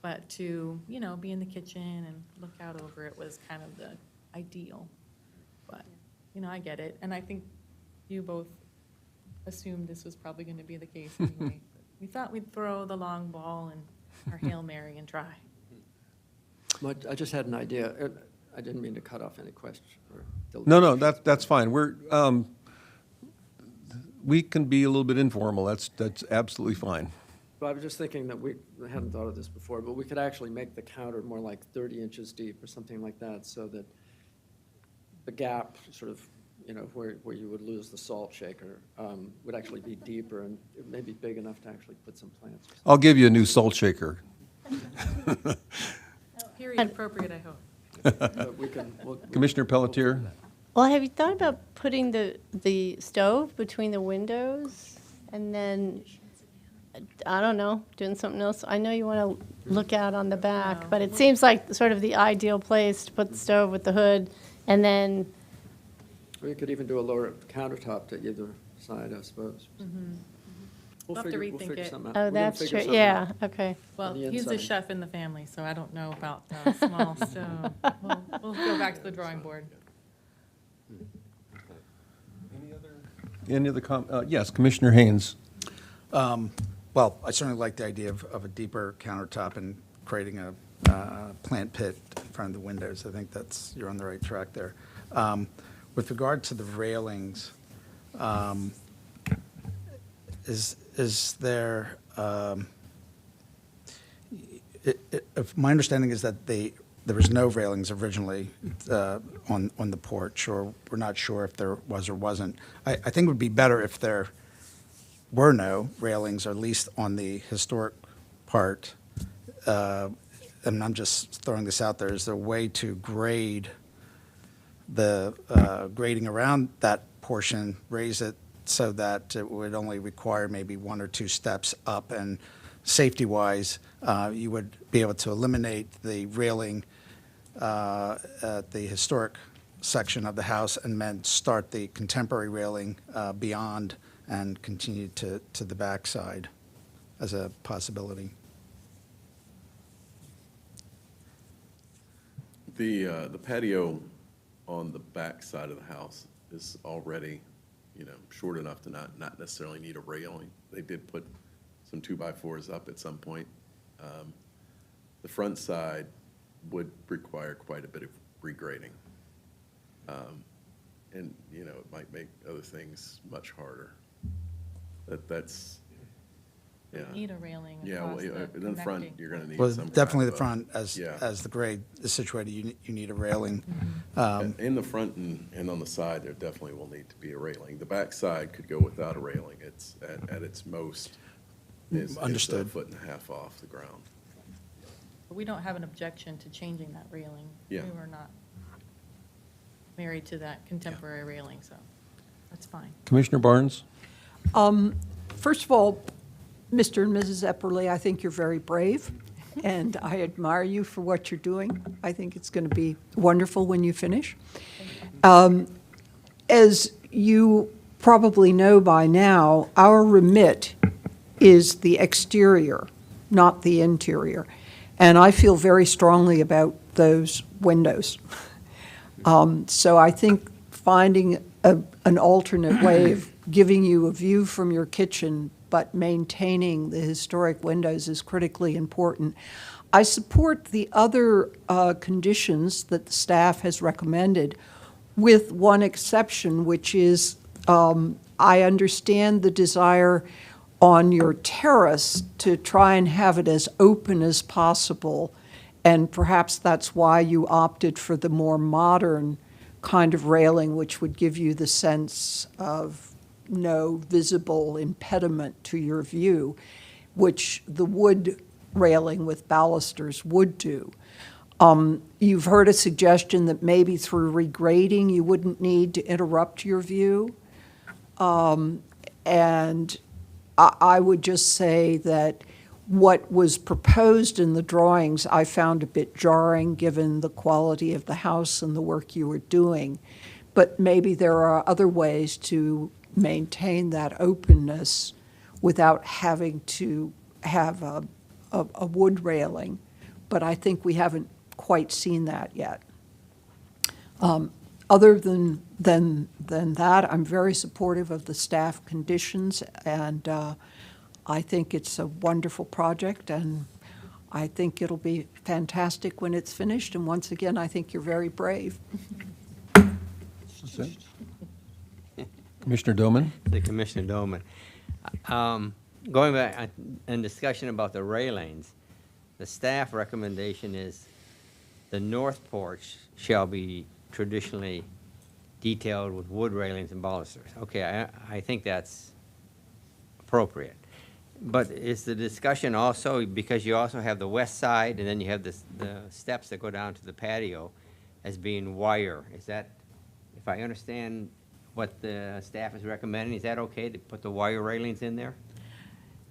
But to, be in the kitchen and look out over it was kind of the ideal. But, I get it. And I think you both assumed this was probably going to be the case anyway. We thought we'd throw the long ball and our Hail Mary and try. Well, I just had an idea. I didn't mean to cut off any question. No, that's fine. We can be a little bit informal. That's absolutely fine. Well, I was just thinking that I hadn't thought of this before, but we could actually make the counter more like 30 inches deep or something like that, so that the gap, sort of, where you would lose the salt shaker, would actually be deeper, and it may be big enough to actually put some plants. I'll give you a new salt shaker. Period appropriate, I hope. But we'll Commissioner Pelletier? Well, have you thought about putting the stove between the windows and then, I don't know, doing something else? I know you want to look out on the back, but it seems like sort of the ideal place to put the stove with the hood, and then, Or you could even do a lower countertop to either side, I suppose. We'll have to We'll rethink figure it. something out. oh, We're gonna that's figure true, something yeah, out. okay. Well, On the he's the inside. chef in the family, so I don't know about small stove. We'll go back to the drawing board. Any other yes, Commissioner Haynes. Well, I certainly like the idea of a deeper countertop and creating a plant pit in front of the windows. I think you're on the right track there. With regard to the railings, is there, my understanding is that there was no railings originally on the porch, or we're not sure if there was or wasn't. I think it would be better if there were no railings, or at least on the historic part. And I'm just throwing this out there. Is there a way to grade the grading around that portion, raise it so that it would only require maybe 1 or 2 steps up, and safety-wise, you would be able to eliminate the railing at the historic section of the house and then start the contemporary railing beyond and continue to the backside as a possibility? The patio on the back side of the house is already, short enough to not necessarily need a railing. They did put some 2x4s up at some point. The front side would require quite a bit of regrading. And, it might make other things much harder. That's, yeah. Need a railing Yeah, across the in the front, connecting. you're gonna need Well, some kind definitely of the a- front, as yeah. the grade is situated, you need a railing. In the front and on the side, there definitely will need to be a railing. The back side could go without a railing. It's at its most is Understood. a 1.5 off the ground. But we don't have an objection to changing that railing. Yeah. We were not married to that contemporary railing, so that's fine. Commissioner Barnes? First of all, Mr. and Mrs. Epperly, I think you're very brave, and I admire you for what you're doing. I think it's going to be wonderful when you finish. As you probably know by now, our remit is the exterior, not the interior. And I feel very strongly about those windows. So I think finding an alternate way of giving you a view from your kitchen but maintaining the historic windows is critically important. I support the other conditions that the staff has recommended, with one exception, which is I understand the desire on your terrace to try and have it as open as possible, and perhaps that's why you opted for the more modern kind of railing, which would give you the sense of no visible impediment to your view, which the wood railing with balusters would do. You've heard a suggestion that maybe through regrading you wouldn't need to interrupt your view. And I would just say that what was proposed in the drawings I found a bit jarring given the quality of the house and the work you were doing. But maybe there are other ways to maintain that openness without having to have a wood railing. But I think we haven't quite seen that yet. Other than that, I'm very supportive of the staff conditions, and I think it's a wonderful project, and I think it'll be fantastic when it's finished. And once again, I think you're very brave. Commissioner Doman? The Commissioner Doman. going back in discussion about the railings, the staff recommendation is the north porch shall be traditionally detailed with wood railings and balusters. Okay, I think that's appropriate. But is the discussion also, because you also have the west side and then you have the steps that go down to the patio as being wire, is that, if I understand what the staff is recommending, is that okay to put the wire railings in there?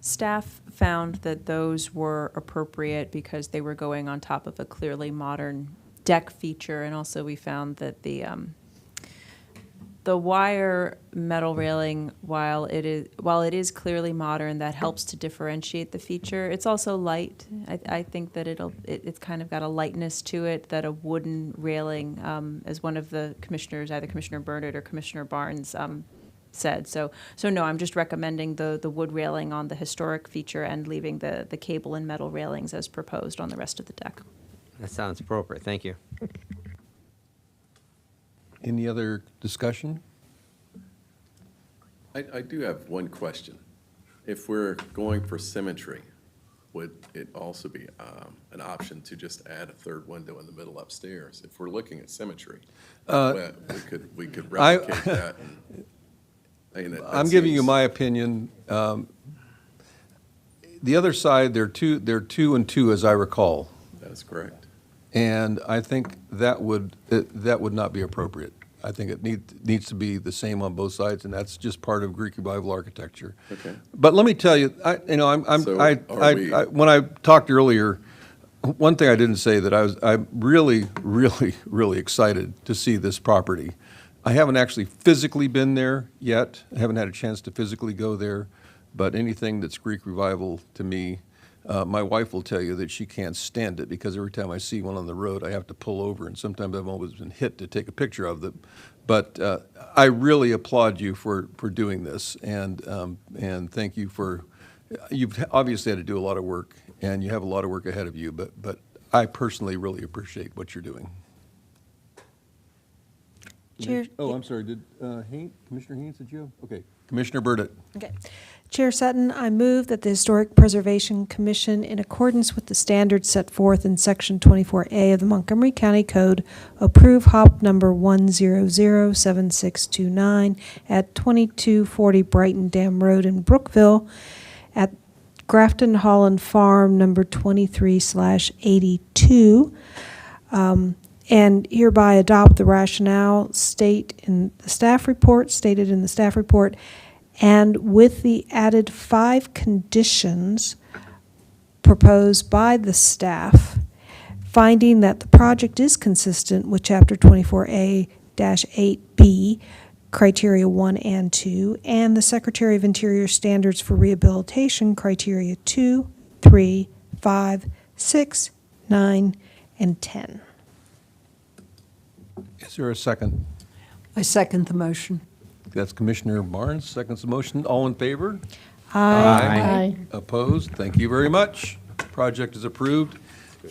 Staff found that those were appropriate because they were going on top of a clearly modern deck feature, and also we found that the wire metal railing, while it is clearly modern, that helps to differentiate the feature. It's also light. I think that it's kind of got a lightness to it that a wooden railing, as one of the commissioners, either Commissioner Burnett or Commissioner Barnes, said. So no, I'm just recommending the wood railing on the historic feature and leaving the cable and metal railings as proposed on the rest of the deck. That sounds appropriate. Thank you. Any other discussion? I do have one question. If we're going for symmetry, would it also be an option to just add a third window in the middle upstairs? If we're looking at symmetry, we could replicate that. I'm giving you my opinion. The other side, they're two and two, as I recall. That's correct. And I think that would not be appropriate. I think it needs to be the same on both sides, and that's just part of Greek Revival architecture. Okay. But let me tell you, when I talked earlier, one thing I didn't say that I'm really, really, really excited to see this property. I haven't actually physically been there yet. I haven't had a chance to physically go there, but anything that's Greek Revival to me, my wife will tell you that she can't stand it because every time I see one on the road, I have to pull over, and sometimes I've always been hit to take a picture of them. But I really applaud you for doing this, and thank you for, you've obviously had to do a lot of work, and you have a lot of work ahead of you, but I personally really appreciate what you're doing. Chair. Oh, I'm sorry, did Commissioner Haynes, did you? Okay, Commissioner Burdett. Okay. Chair Sutton, I move that the Historic Preservation Commission, in accordance with the standards set forth in Section 24A of the Montgomery County Code, approve HOP number 1007629 at 2240 Brighton Dam Road in Brookville, at Grafton Holland Farm number 23/82, and hereby adopt the rationale stated in the staff report, and with the added 5 conditions proposed by the staff, finding that the project is consistent with Chapter 24A-8B, Criteria 1 and 2, and the Secretary of Interior Standards for Rehabilitation, Criteria 2, 3, 5, 6, 9, and 10. Is there a second? I second the motion. That's Commissioner Barnes, seconds the motion. All in favor? Aye. Opposed? Thank you very much. Project is approved.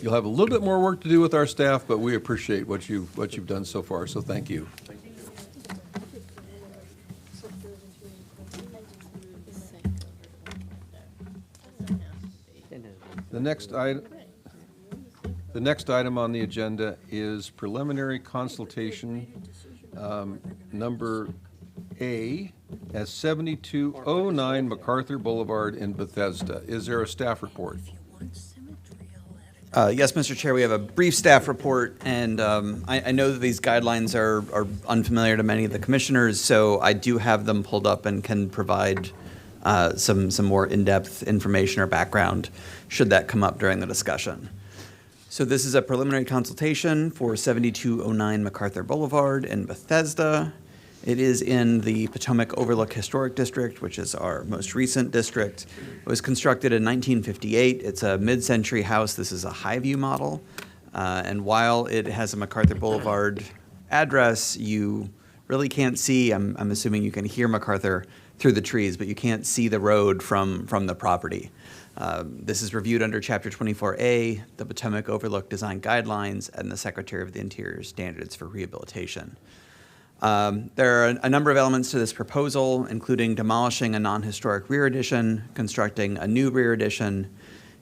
You'll have a little bit more work to do with our staff, but we appreciate what you've done so far, so thank you. The next item on the agenda is preliminary consultation number A at 7209 MacArthur Boulevard in Bethesda. Is there a staff report? Yes, Mr. Chair, we have a brief staff report, and I know that these guidelines are unfamiliar to many of the commissioners, so I do have them pulled up and can provide some more in-depth information or background should that come up during the discussion. So this is a preliminary consultation for 7209 MacArthur Boulevard in Bethesda. It is in the Potomac Overlook Historic District, which is our most recent district. It was constructed in 1958. It's a mid-century house. This is a high-view model. And while it has a MacArthur Boulevard address, you really can't see, I'm assuming you can hear MacArthur through the trees, but you can't see the road from the property. This is reviewed under Chapter 24A, the Potomac Overlook Design Guidelines, and the Secretary of the Interior Standards for Rehabilitation. There are a number of elements to this proposal, including demolishing a non-historic rear addition, constructing a new rear addition,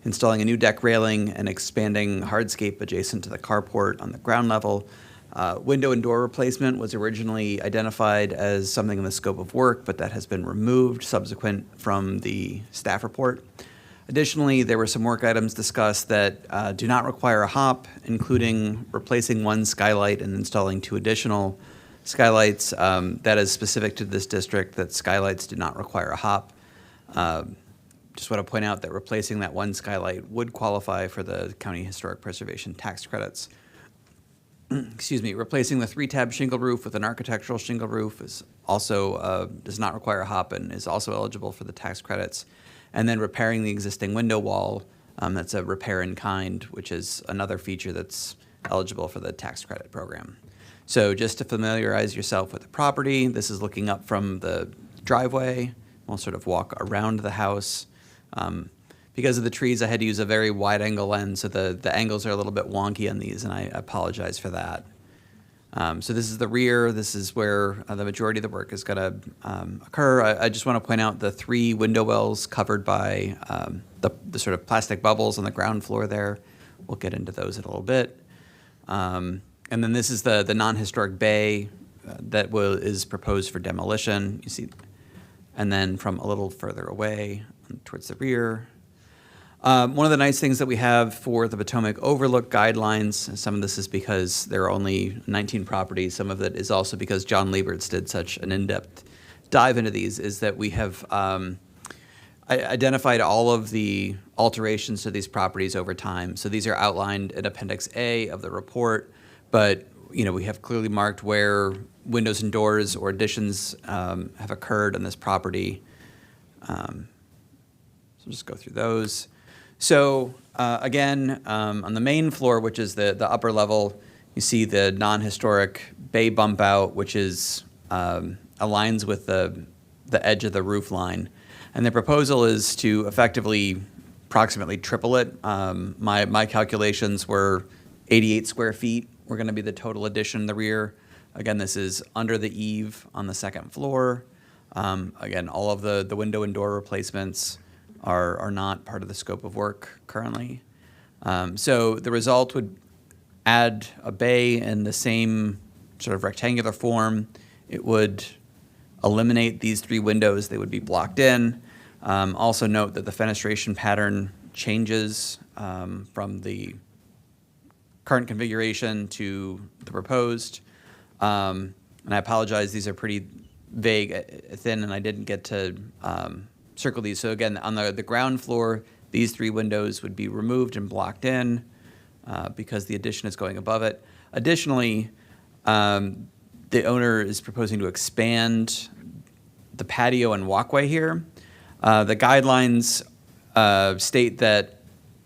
installing a new deck railing, and expanding hardscape adjacent to the carport on the ground level. Window and door replacement was originally identified as something in the scope of work, but that has been removed subsequent from the staff report. Additionally, there were some work items discussed that do not require a HOP, including replacing one skylight and installing 2 additional skylights. That is specific to this district, that skylights do not require a HOP. Just want to point out that replacing that one skylight would qualify for the County Historic Preservation tax credits. Excuse me, replacing the 3-tab shingle roof with an architectural shingle roof is also, does not require a HOP and is also eligible for the tax credits. And then repairing the existing window wall, that's a repair in kind, which is another feature that's eligible for the tax credit program. So just to familiarize yourself with the property, this is looking up from the driveway. We'll sort of walk around the house. Because of the trees, I had to use a very wide angle lens, so the angles are a little bit wonky on these, and I apologize for that. So this is the rear. This is where the majority of the work is going to occur. I just want to point out the 3 window wells covered by the sort of plastic bubbles on the ground floor there. We'll get into those in a little bit. And then this is the non-historic bay that is proposed for demolition. You see, and then from a little further away towards the rear. One of the nice things that we have for the Potomac Overlook guidelines, some of this is because there are only 19 properties, some of it is also because John Lieberts did such an in-depth dive into these, is that we have identified all of the alterations to these properties over time. So these are outlined in Appendix A of the report, but we have clearly marked where windows and doors or additions have occurred on this property. So we'll just go through those. So again, on the main floor, which is the upper level, you see the non-historic bay bump out, which is aligns with the edge of the roof line. And the proposal is to effectively approximately triple it. My calculations were 88 square feet were going to be the total addition in the rear. Again, this is under the eave on the second floor. Again, all of the window and door replacements are not part of the scope of work currently. So the result would add a bay in the same sort of rectangular form. It would eliminate these 3 windows. They would be blocked in. Also note that the fenestration pattern changes from the current configuration to the proposed. And I apologize, these are pretty vague, thin, and I didn't get to circle these. So again, on the ground floor, these 3 windows would be removed and blocked in because the addition is going above it. Additionally, the owner is proposing to expand the patio and walkway here. The guidelines state that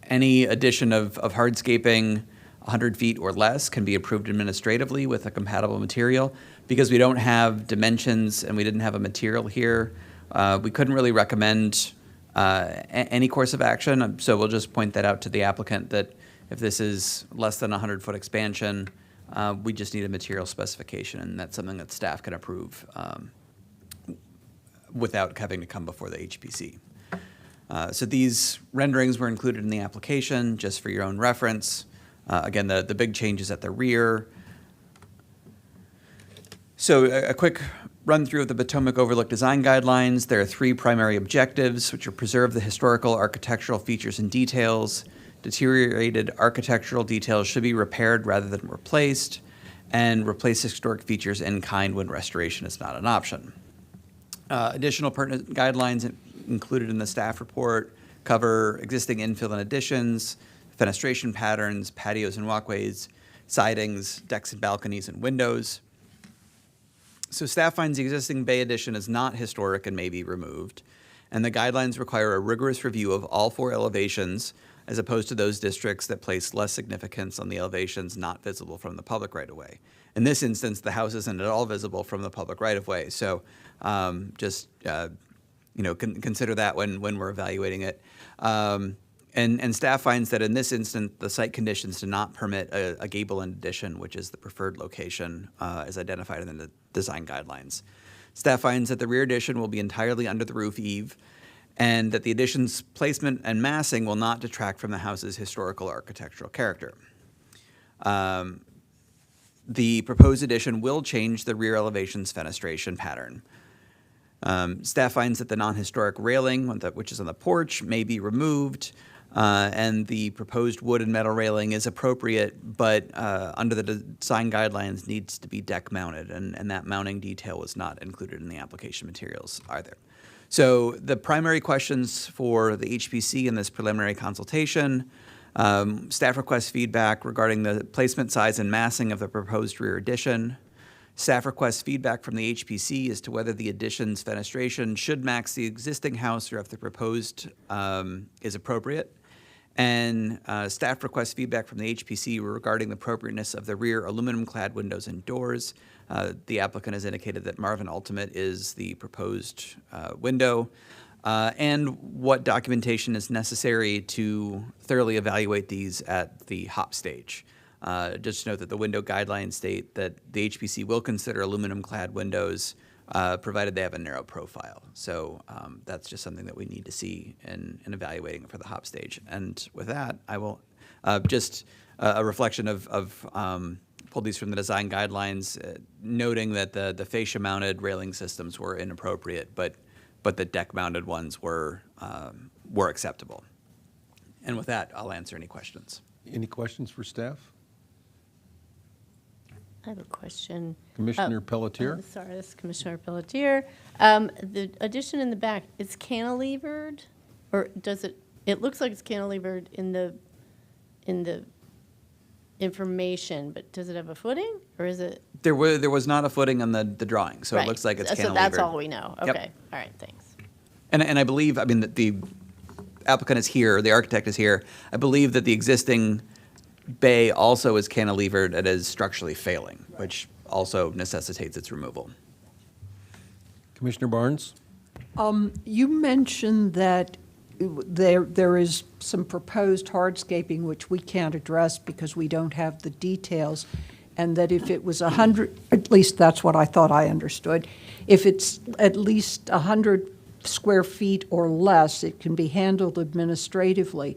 any addition of hardscaping 100 feet or less can be approved administratively with a compatible material. Because we don't have dimensions and we didn't have a material here, we couldn't really recommend any course of action. So we'll just point that out to the applicant that if this is less than a 100-foot expansion, we just need a material specification, and that's something that staff can approve without having to come before the HPC. So these renderings were included in the application just for your own reference. Again, the big changes at the rear. So a quick run through of the Potomac Overlook Design Guidelines. There are 3 primary objectives, which are preserve the historical architectural features and details. Deteriorated architectural details should be repaired rather than replaced, and replace historic features in kind when restoration is not an option. Additional pertinent guidelines included in the staff report cover existing infill and additions, fenestration patterns, patios and walkways, sidings, decks and balconies, and windows. So staff finds the existing bay addition is not historic and may be removed, and the guidelines require a rigorous review of all 4 elevations, as opposed to those districts that place less significance on the elevations not visible from the public right-of-way. In this instance, the house isn't at all visible from the public right-of-way, so just consider that when we're evaluating it. And staff finds that in this instance, the site conditions do not permit a gable end addition, which is the preferred location as identified in the design guidelines. Staff finds that the rear addition will be entirely under the roof eave, and that the addition's placement and massing will not detract from the house's historical architectural character. The proposed addition will change the rear elevation's fenestration pattern. Staff finds that the non-historic railing, which is on the porch, may be removed, and the proposed wood and metal railing is appropriate, but under the design guidelines needs to be deck mounted, and that mounting detail was not included in the application materials either. So the primary questions for the HPC in this preliminary consultation, staff requests feedback regarding the placement, size, and massing of the proposed rear addition. Staff requests feedback from the HPC as to whether the addition's fenestration should match the existing house or if the proposed is appropriate. And staff requests feedback from the HPC regarding the appropriateness of the rear aluminum-clad windows and doors. The applicant has indicated that Marvin Ultimate is the proposed window, and what documentation is necessary to thoroughly evaluate these at the hop stage. Just note that the window guidelines state that the HPC will consider aluminum-clad windows provided they have a narrow profile. So that's just something that we need to see in evaluating it for the hop stage. And with that, I will just a reflection of pulled these from the design guidelines, noting that the fascia-mounted railing systems were inappropriate, but the deck-mounted ones were acceptable. And with that, I'll answer any questions. Any questions for staff? I have a question. Commissioner Pelletier? Sorry, this is Commissioner Pelletier. The addition in the back, it's cantilevered, or does it looks like it's cantilevered in the information, but does it have a footing, or is it? There was not a footing on the drawing, so Right. it looks like it's cantilevered. So that's all we know. Yep. Okay, all right, thanks. And I believe, I mean, that the applicant is here, the architect is here. I believe that the existing bay also is cantilevered and is structurally failing, which also necessitates its removal. Commissioner Barnes? You mentioned that there is some proposed hardscaping which we can't address because we don't have the details, and that if it was 100, at least that's what I thought I understood, if it's at least 100 square feet or less, it can be handled administratively.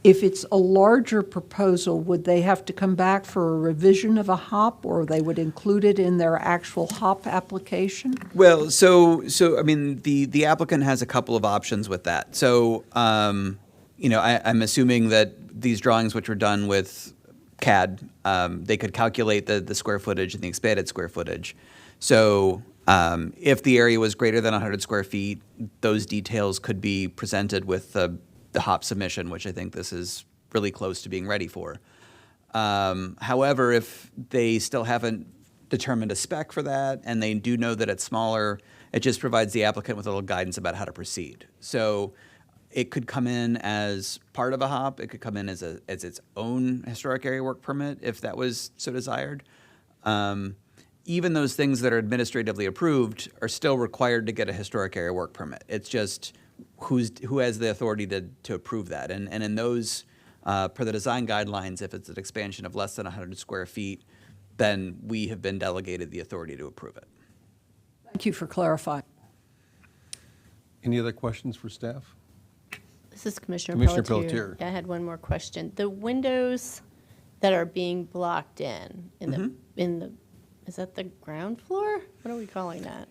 If it's a larger proposal, would they have to come back for a revision of a HOP, or they would include it in their actual HOP application? Well, so I mean, the applicant has a couple of options with that. So, you know, I'm assuming that these drawings, which were done with CAD, they could calculate the square footage and the expanded square footage. So if the area was greater than 100 square feet, those details could be presented with the HOP submission, which I think this is really close to being ready for. However, if they still haven't determined a spec for that and they do know that it's smaller, it just provides the applicant with a little guidance about how to proceed. So it could come in as part of a HOP. It could come in as its own historic area work permit if that was so desired. Even those things that are administratively approved are still required to get a historic area work permit. It's just who has the authority to approve that. And in those, per the design guidelines, if it's an expansion of less than 100 square feet, then we have been delegated the authority to approve it. Thank you for clarifying. Any other questions for staff? This is Commissioner Commissioner Pelletier. Pelletier. Yeah, I had one more question. The windows that are being blocked in the is that the ground floor? What are we calling that?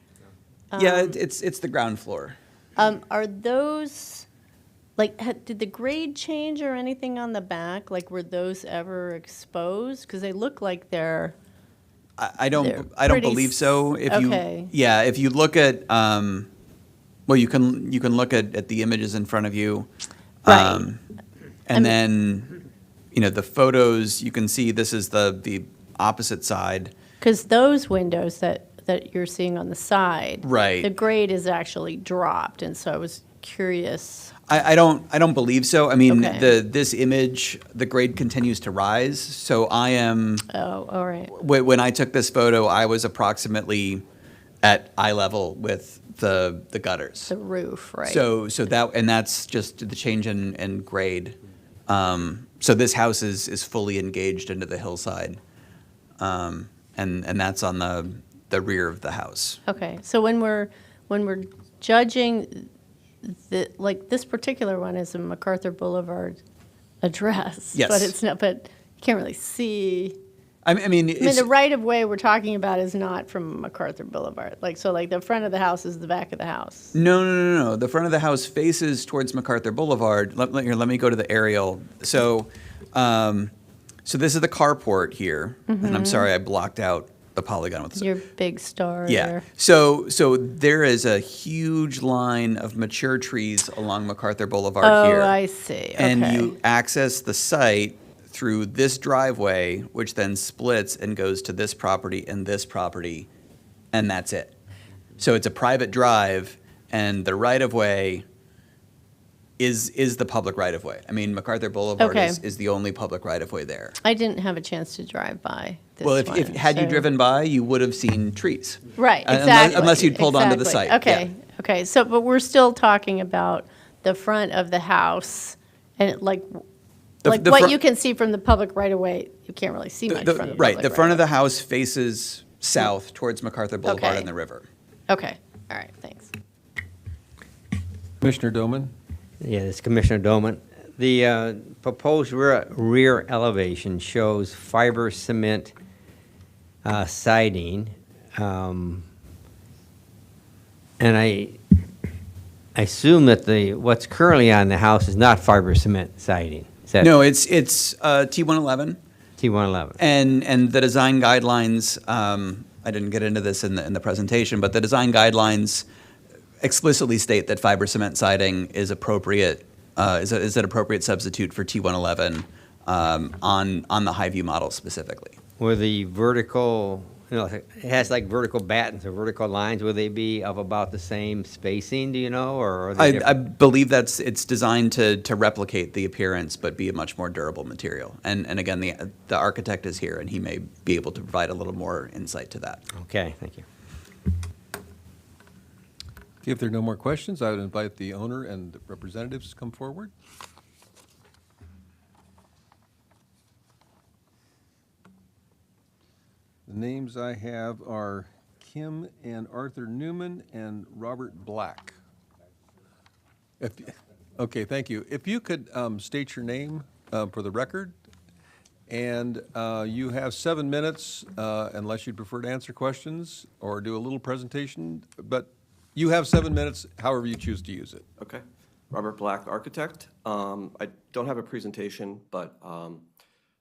Yeah, it's the ground floor. Are those, like, did the grade change or anything on the back? Like, were those ever exposed? Because they look like they're. I don't believe so. If okay. If you look at, well, you can look at the images in front of you, Right. and then, you know, the photos. You can see this is the opposite side. Because those windows that you're seeing on the side, Right. the grade is actually dropped, and so I was curious. I don't believe so. I mean, Okay. this image, the grade continues to rise. So I am. Oh, all right. When I took this photo, I was approximately at eye level with the gutters. The roof, right? So that's just the change in grade. So this house is fully engaged into the hillside, and that's on the rear of the house. Okay, so when we're judging, like this particular one is a MacArthur Boulevard address. Yes. But it's not, but you can't really see. I mean, The right-of-way we're talking about is not from MacArthur Boulevard. Like, so like the front of the house is the back of the house. No. The front of the house faces towards MacArthur Boulevard. Let me go to the aerial. So this is the carport here, and I'm sorry I blocked out the polygon with Your big star yeah. there. So there is a huge line of mature trees along MacArthur Boulevard here. Oh, I see. And Okay. you access the site through this driveway, which then splits and goes to this property and this property, and that's it. So it's a private drive, and the right-of-way is the public right-of-way. I mean, MacArthur Boulevard Okay. is the only public right-of-way there. I didn't have a chance to drive by this Well, one, if had you so- driven by, you would have seen trees. Right, Unless- exactly. unless you'd pulled onto the exactly. site, Okay, yeah. okay, so, but we're still talking about the front of the house, and like The what front- you can see from the public right-of-way, you can't really see much from the public Right, the front of right-of-way. the house faces south towards MacArthur Boulevard Okay. and the river. Okay, all right, thanks. Commissioner Doman? Yeah, this is Commissioner Doman. The proposed rear elevation shows fiber cement siding. And I assume that what's currently on the house is not fiber cement siding. Is that No, it's T111. T111? And the design guidelines, I didn't get into this in the presentation, but the design guidelines explicitly state that fiber cement siding is appropriate, is an appropriate substitute for T111 on the high-view model specifically. Were the vertical, it has like vertical battens or vertical lines, will they be of about the same spacing, do you know, or are they I different? believe it's designed to replicate the appearance, but be a much more durable material. And again, the architect is here, and he may be able to provide a little more insight to that. Okay, thank you. If there are no more questions, I would invite the owner and representatives to come forward. The names I have are Kim and Arthur Newman and Robert Black. Okay, thank you. If you could state your name for the record, and you have 7 minutes, unless you'd prefer to answer questions or do a little presentation, but you have 7 minutes, however you choose to use it. Okay. Robert Black, architect. I don't have a presentation, but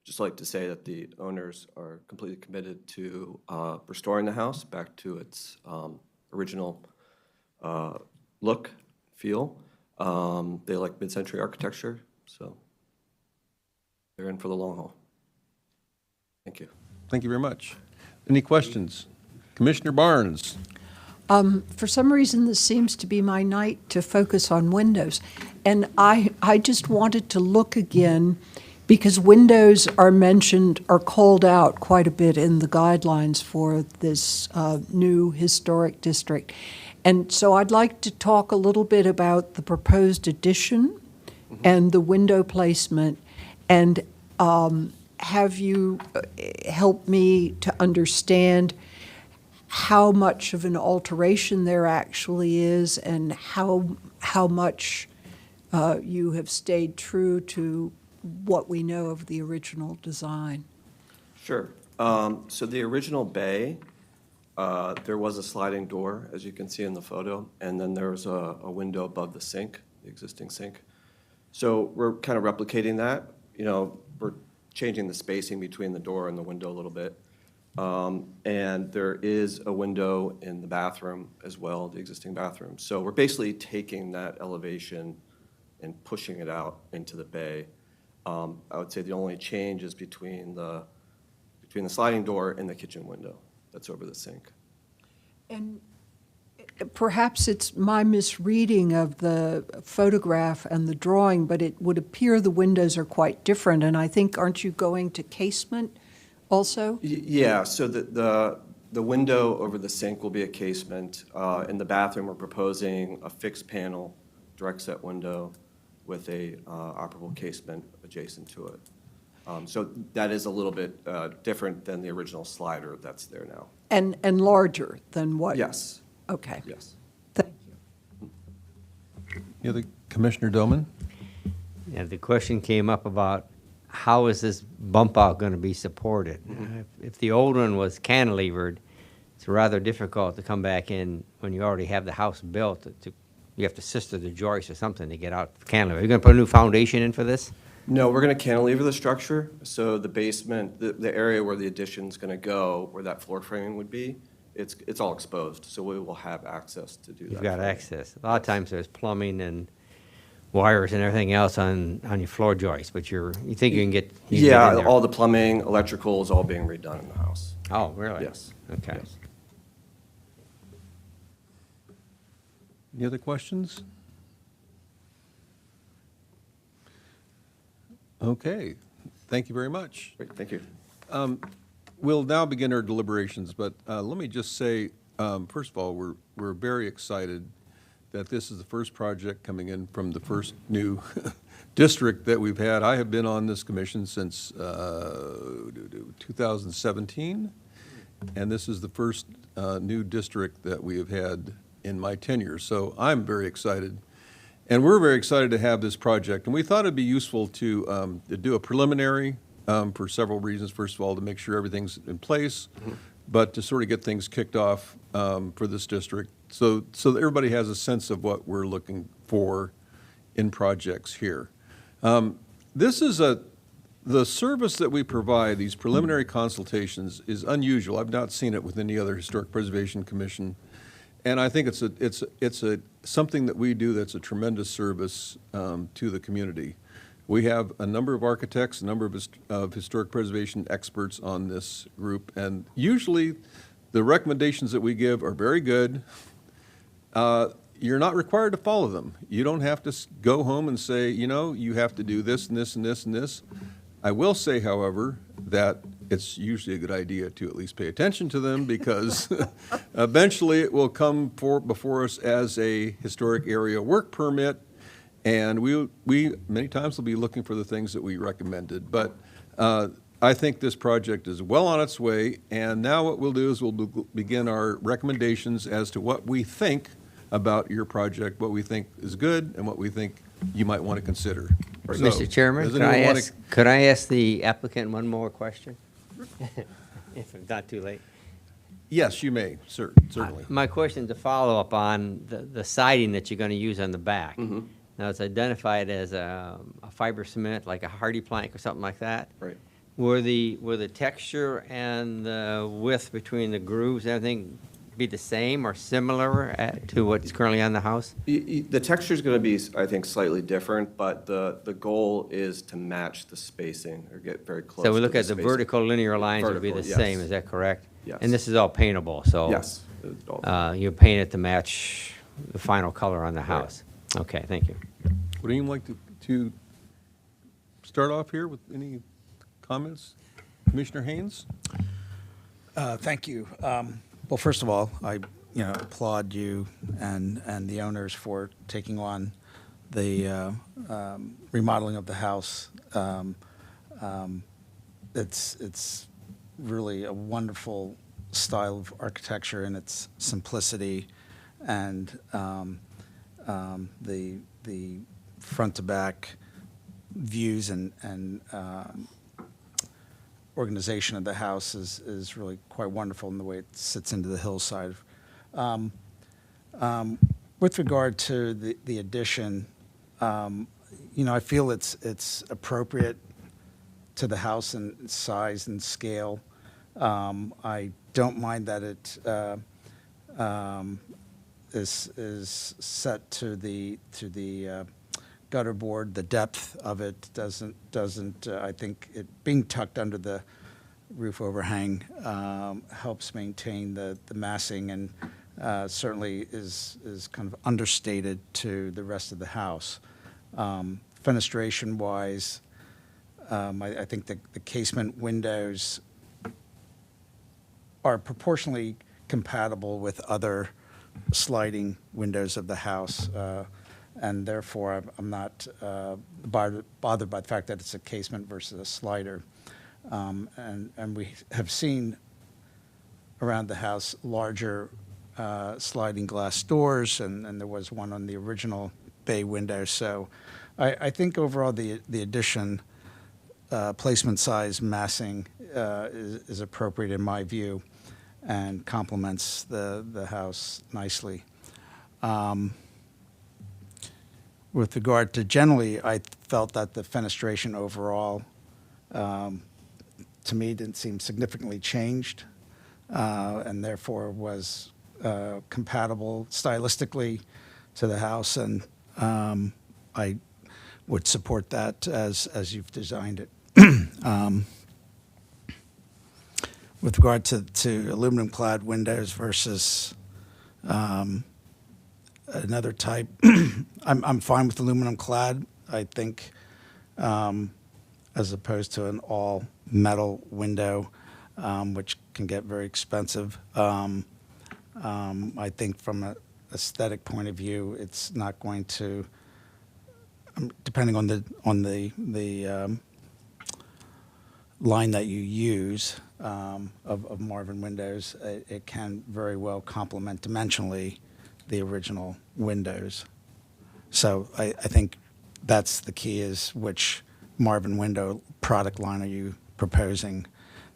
just like to say that the owners are completely committed to restoring the house back to its original look, feel. They like mid-century architecture, so they're in for the long haul. Thank you. Thank you very much. Any questions? Commissioner Barnes? For some reason, this seems to be my night to focus on windows. And I just wanted to look again, because windows are mentioned, are called out quite a bit in the guidelines for this new historic district. And so I'd like to talk a little bit about the proposed addition and the window placement, and have you help me to understand how much of an alteration there actually is, and how much you have stayed true to what we know of the original design. Sure. So the original bay, there was a sliding door, as you can see in the photo, and then there was a window above the sink, the existing sink. So we're kind of replicating that. You know, we're changing the spacing between the door and the window a little bit. And there is a window in the bathroom as well, the existing bathroom. So we're basically taking that elevation and pushing it out into the bay. I would say the only change is between the sliding door and the kitchen window that's over the sink. And perhaps it's my misreading of the photograph and the drawing, but it would appear the windows are quite different. And I think, aren't you going to casement also? Yeah, so the The window over the sink will be a casement. In the bathroom, we're proposing a fixed panel, direct set window with a operable casement adjacent to it. So that is a little bit different than the original slider that's there now. And larger than what? Yes. Okay. Yes. Thank you. The other, Commissioner Doman? Yeah, the question came up about how is this bump out going to be supported? If the old one was cantilevered, it's rather difficult to come back in when you already have the house built. You have to sister the joist or something to get out the cantilever. Are you going to put a new foundation in for this? No, we're going to cantilever the structure. So the basement, the area where the addition's going to go, where that floor framing would be, it's all exposed. So we will have access to do that. You've got framing. access. A lot of times there's plumbing and wires and everything else on your floor joist, but you think you can get you can get in there. All the plumbing, electrical is all being redone in the house. Oh, really? Yes. Okay. Yes. Any other questions? Okay, thank you very much. Great, thank you. We'll now begin our deliberations, but let me just say, first of all, we're very excited that this is the first project coming in from the first new district that we've had. I have been on this commission since 2017, and this is the first new district that we have had in my tenure. So I'm very excited. And we're very excited to have this project. And we thought it'd be useful to do a preliminary for several reasons. First of all, to make sure everything's in place, but to sort of get things kicked off for this district so that everybody has a sense of what we're looking for in projects here. This is the service that we provide, these preliminary consultations, is unusual. I've not seen it with any other Historic Preservation Commission. And I think it's something that we do that's a tremendous service to the community. We have a number of architects, a number of historic preservation experts on this group, and usually the recommendations that we give are very good. You're not required to follow them. You don't have to go home and say, you have to do this and this and this and this. I will say, however, that it's usually a good idea to at least pay attention to them because eventually it will come before us as a historic area work permit, and we many times will be looking for the things that we recommended. But I think this project is well on its way, and now what we'll do is we'll begin our recommendations as to what we think about your project, what we think is good, and what we think you might want to consider. So, Mr. Chairman, could I ask the applicant one more question? If it's not too late. Yes, you may, sir, certainly. My question is a follow-up on the siding that you're going to use on the back. Now, it's identified as a fiber cement, like a hardy plank or something like that. Right. Will the texture and the width between the grooves, everything be the same or similar to what's currently on the house? The texture is going to be, I think, slightly different, but the goal is to match the spacing or get very close. So we look to at the spacing. vertical linear lines will be the Vertical, same, yes. is that correct? Yes. And this is all paintable, so? Yes. You paint it to match the final color on the house? Okay, thank you. Would anyone like to start off here with any comments? Commissioner Haynes? Thank you. Well, first of all, I applaud you and the owners for taking on the remodeling of the house. It's really a wonderful style of architecture in its simplicity, and the front to back views and organization of the house is really quite wonderful in the way it sits into the hillside. With regard to the addition, I feel it's appropriate to the house and size and scale. I don't mind that it is set to the gutter board. The depth of it doesn't. I think it being tucked under the roof overhang helps maintain the massing, and certainly is kind of understated to the rest of the house. Fenestration wise, I think the casement windows are proportionally compatible with other sliding windows of the house, and therefore I'm not bothered by the fact that it's a casement versus a slider. And we have seen around the house larger sliding glass doors, and there was one on the original bay window. So I think overall the addition, placement size, massing is appropriate in my view and complements the house nicely. With regard to generally, I felt that the fenestration overall, to me, didn't seem significantly changed, and therefore was compatible stylistically to the house, and I would support that as you've designed it. With regard to aluminum clad windows versus another type, I'm fine with aluminum clad. I think as opposed to an all metal window, which can get very expensive. I think from an aesthetic point of view, it's not going to, depending on the line that you use of Marvin windows, it can very well complement dimensionally the original windows. So I think that's the key, is which Marvin window product line are you proposing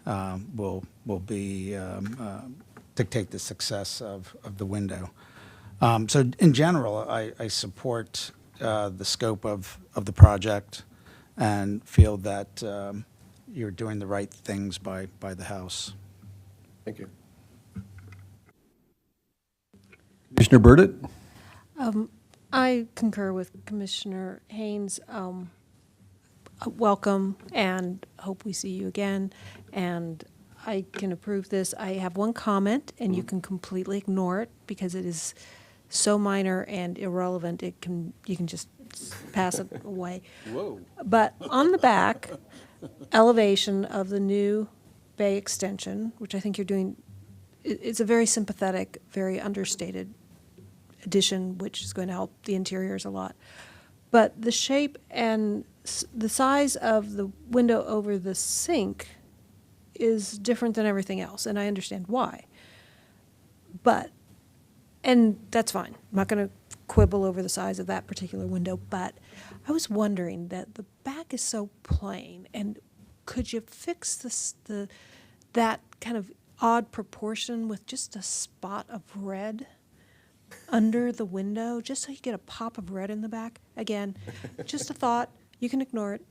will be dictate the success of the window. So in general, I support the scope of the project and feel that you're doing the right things by the house. Thank you. Commissioner Burdett? I concur with Commissioner Haynes. Welcome, and hope we see you again. And I can approve this. I have one comment, and you can completely ignore it because it is so minor and irrelevant. You can just pass it away. Whoa. But on the back elevation of the new bay extension, which I think you're doing, it's a very sympathetic, very understated addition, which is going to help the interiors a lot. But the shape and the size of the window over the sink is different than everything else, and I understand why. And that's fine. I'm not going to quibble over the size of that particular window, but I was wondering that the back is so plain, and could you fix that kind of odd proportion with just a spot of red under the window, just so you get a pop of red in the back? Again, just a thought. You can ignore it,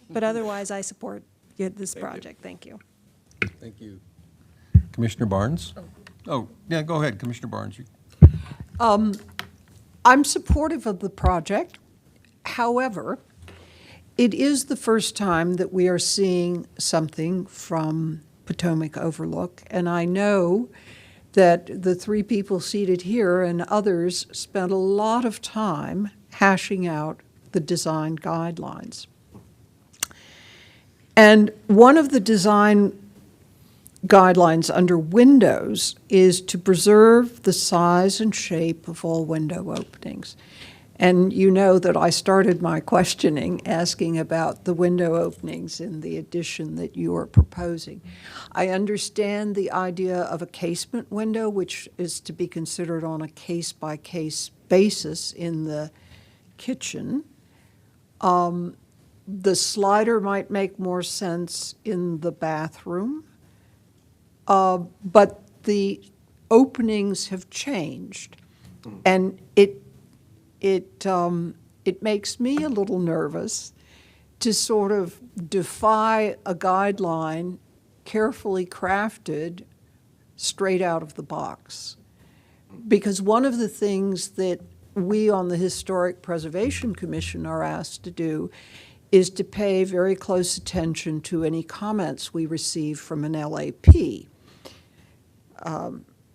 but otherwise I support this project. Thank you. Thank you. Commissioner Barnes? Oh, yeah, go ahead, Commissioner Barnes. I'm supportive of the project. However, it is the first time that we are seeing something from Potomac Overlook, and I know that the three people seated here and others spent a lot of time hashing out the design guidelines. And one of the design guidelines under windows is to preserve the size and shape of all window openings. And you know that I started my questioning asking about the window openings in the addition that you are proposing. I understand the idea of a casement window, which is to be considered on a case-by-case basis in the kitchen. The slider might make more sense in the bathroom. But the openings have changed, and it makes me a little nervous to sort of defy a guideline carefully crafted straight out of the box. Because one of the things that we on the Historic Preservation Commission are asked to do is to pay very close attention to any comments we receive from an LAP.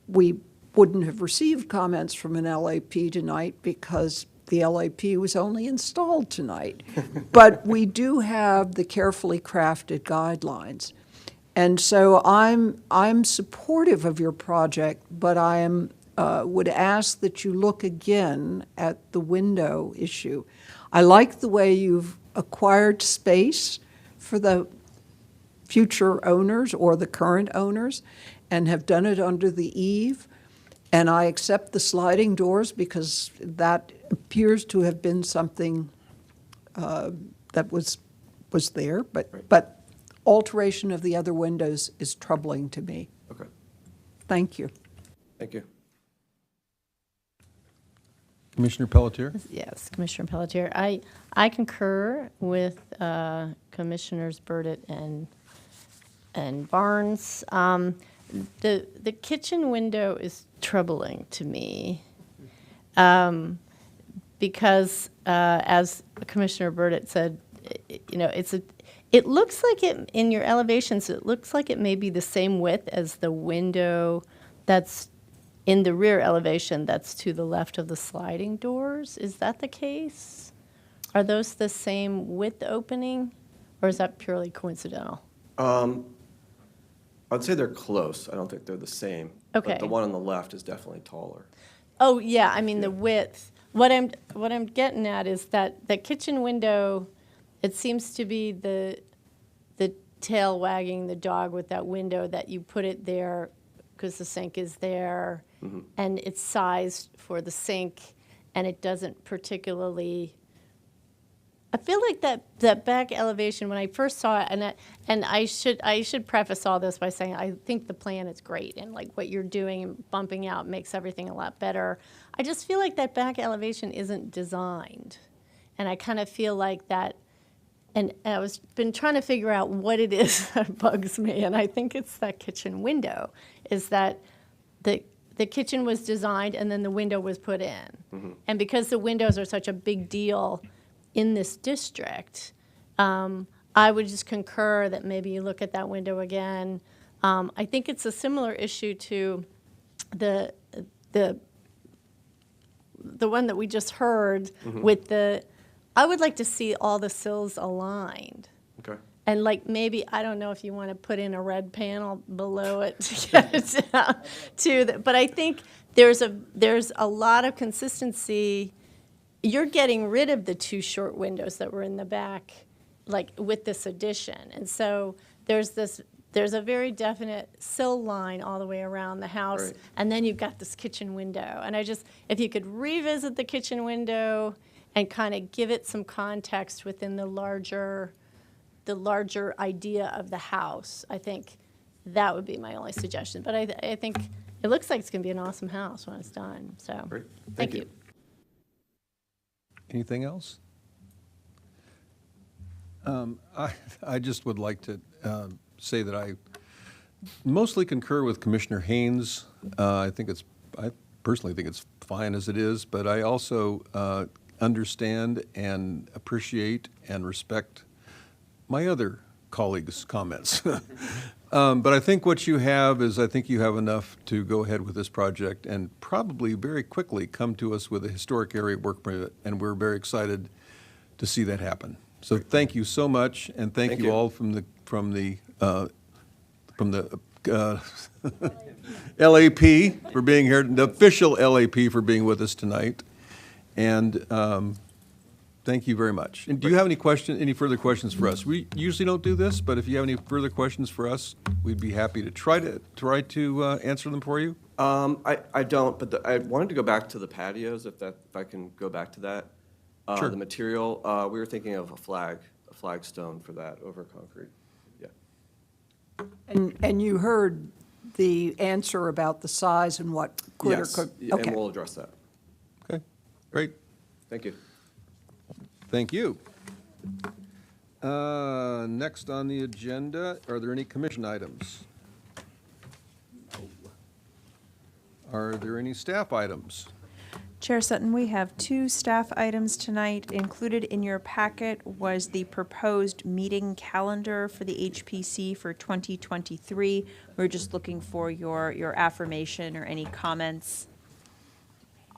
We wouldn't have received comments from an LAP tonight because the LAP was only installed tonight. But we do have the carefully crafted guidelines. And so I'm supportive of your project, but I am, would ask that you look again at the window issue. I like the way you've acquired space for the future owners or the current owners and have done it under the eave. And I accept the sliding doors because that appears to have been something that was there, but alteration of the other windows is troubling to me. Okay, Thank you. thank you. Commissioner Pelletier? Yes, Commissioner Pelletier. I concur with Commissioners Burdett and Barnes. The kitchen window is troubling to me because, as Commissioner Burdett said, it looks like it in your elevations. It looks like it may be the same width as the window that's in the rear elevation that's to the left of the sliding doors. Is that the case? Are those the same width opening, or is that purely coincidental? I'd say they're close. I don't think they're the same. Okay. But the one on the left is definitely taller. Oh, yeah, I mean, the width. What I'm getting at is that the kitchen window, it seems to be the tail wagging the dog with that window, that you put it there because the sink is there, and it's sized for the sink, and it doesn't particularly. I feel like that back elevation, when I first saw it, and I should preface all this by saying I think the plan is great, and like what you're doing and bumping out makes everything a lot better. I just feel like that back elevation isn't designed, and I kind of feel like that. And I was been trying to figure out what it is that bugs me, and I think it's that kitchen window. Is that the kitchen was designed and then the window was put in, and because the windows are such a big deal in this district, I would just concur that maybe you look at that window again. I think it's a similar issue to the one that we just heard with the. I would like to see all the sills aligned. Okay. And like maybe, I don't know if you want to put in a red panel below it to get it down to the, but I think there's a lot of consistency. You're getting rid of the two short windows that were in the back, like with this addition. And so there's a very definite sill line all the way around the house. Right. And then you've got this kitchen window. And if you could revisit the kitchen window and kind of give it some context within the larger idea of the house, I think that would be my only suggestion. But I think it looks like it's going to be an awesome house when it's done. So Great. thank you. Anything else? I just would like to say that I mostly concur with Commissioner Haynes. I personally think it's fine as it is, but I also understand and appreciate and respect my other colleagues' comments. But I think what you have is, I think you have enough to go ahead with this project and probably very quickly come to us with a historic area work permit, and we're very excited to see that happen. So thank you so much, and thank you all from the LAP for being here, the official LAP for being with us tonight. And thank you very much. And do you have any further questions for us? We usually don't do this, but if you have any further questions for us, we'd be happy to try to answer them for you. I don't, but I wanted to go back to the patios, if I can go back to that. Sure. The material, we were thinking of a flagstone for that over concrete. Yeah. And you heard the answer about the size and what could or could. Yes, Okay. and we'll address that. Okay, great. Thank you. Thank you. Next on the agenda, are there any commission items? Are there any staff items? Chair Sutton, we have two staff items tonight. Included in your packet was the proposed meeting calendar for the HPC for 2023. We're just looking for your affirmation or any comments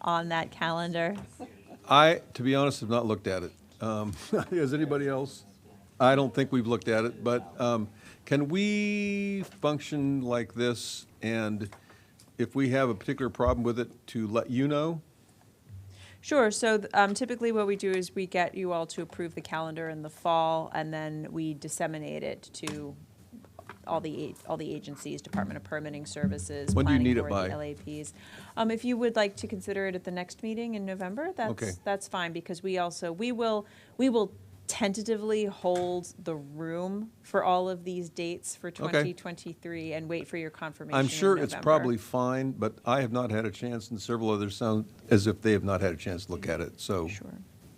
on that calendar. To be honest, have not looked at it. Has anybody else? I don't think we've looked at it, but can we function like this, and if we have a particular problem with it, to let you know? Sure, so typically what we do is we get you all to approve the calendar in the fall, and then we disseminate it to all the agencies, Department of Permitting Services, When do you Planning need it Board, the by? LAPs. If you would like to consider it at the next meeting in November, Okay. that's fine, because we will tentatively hold the room for all of these dates for 2023 and wait for your confirmation I'm in sure it's November. probably fine, but I have not had a chance, and several others sound as if they have not had a chance to look at it. So Sure.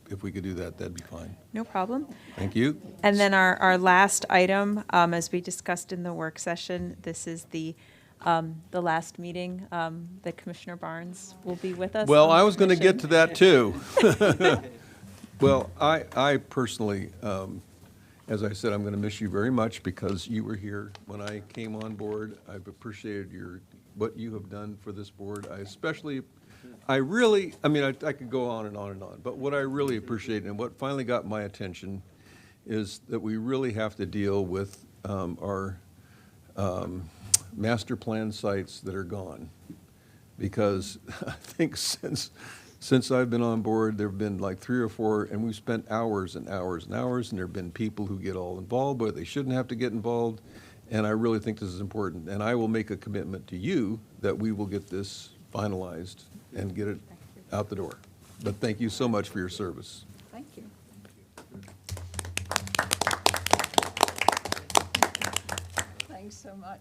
if we could do that, that'd be fine. No problem. Thank you. And then our last item, as we discussed in the work session, this is the last meeting that Commissioner Barnes will be with us. Well, on I the was going to get to commission. that, too. Well, I personally, as I said, I'm going to miss you very much because you were here when I came on board. I've appreciated what you have done for this board. I could go on and on and on, but what I really appreciate and what finally got my attention is that we really have to deal with our master plan sites that are gone. Because I think since I've been on board, there have been like 3 or 4, and we've spent hours and hours and hours, and there have been people who get all involved, but they shouldn't have to get involved, and I really think this is important. And I will make a commitment to you that we will get this finalized and get it out the door. But thank you so much for your service. Thank you. Thanks so much.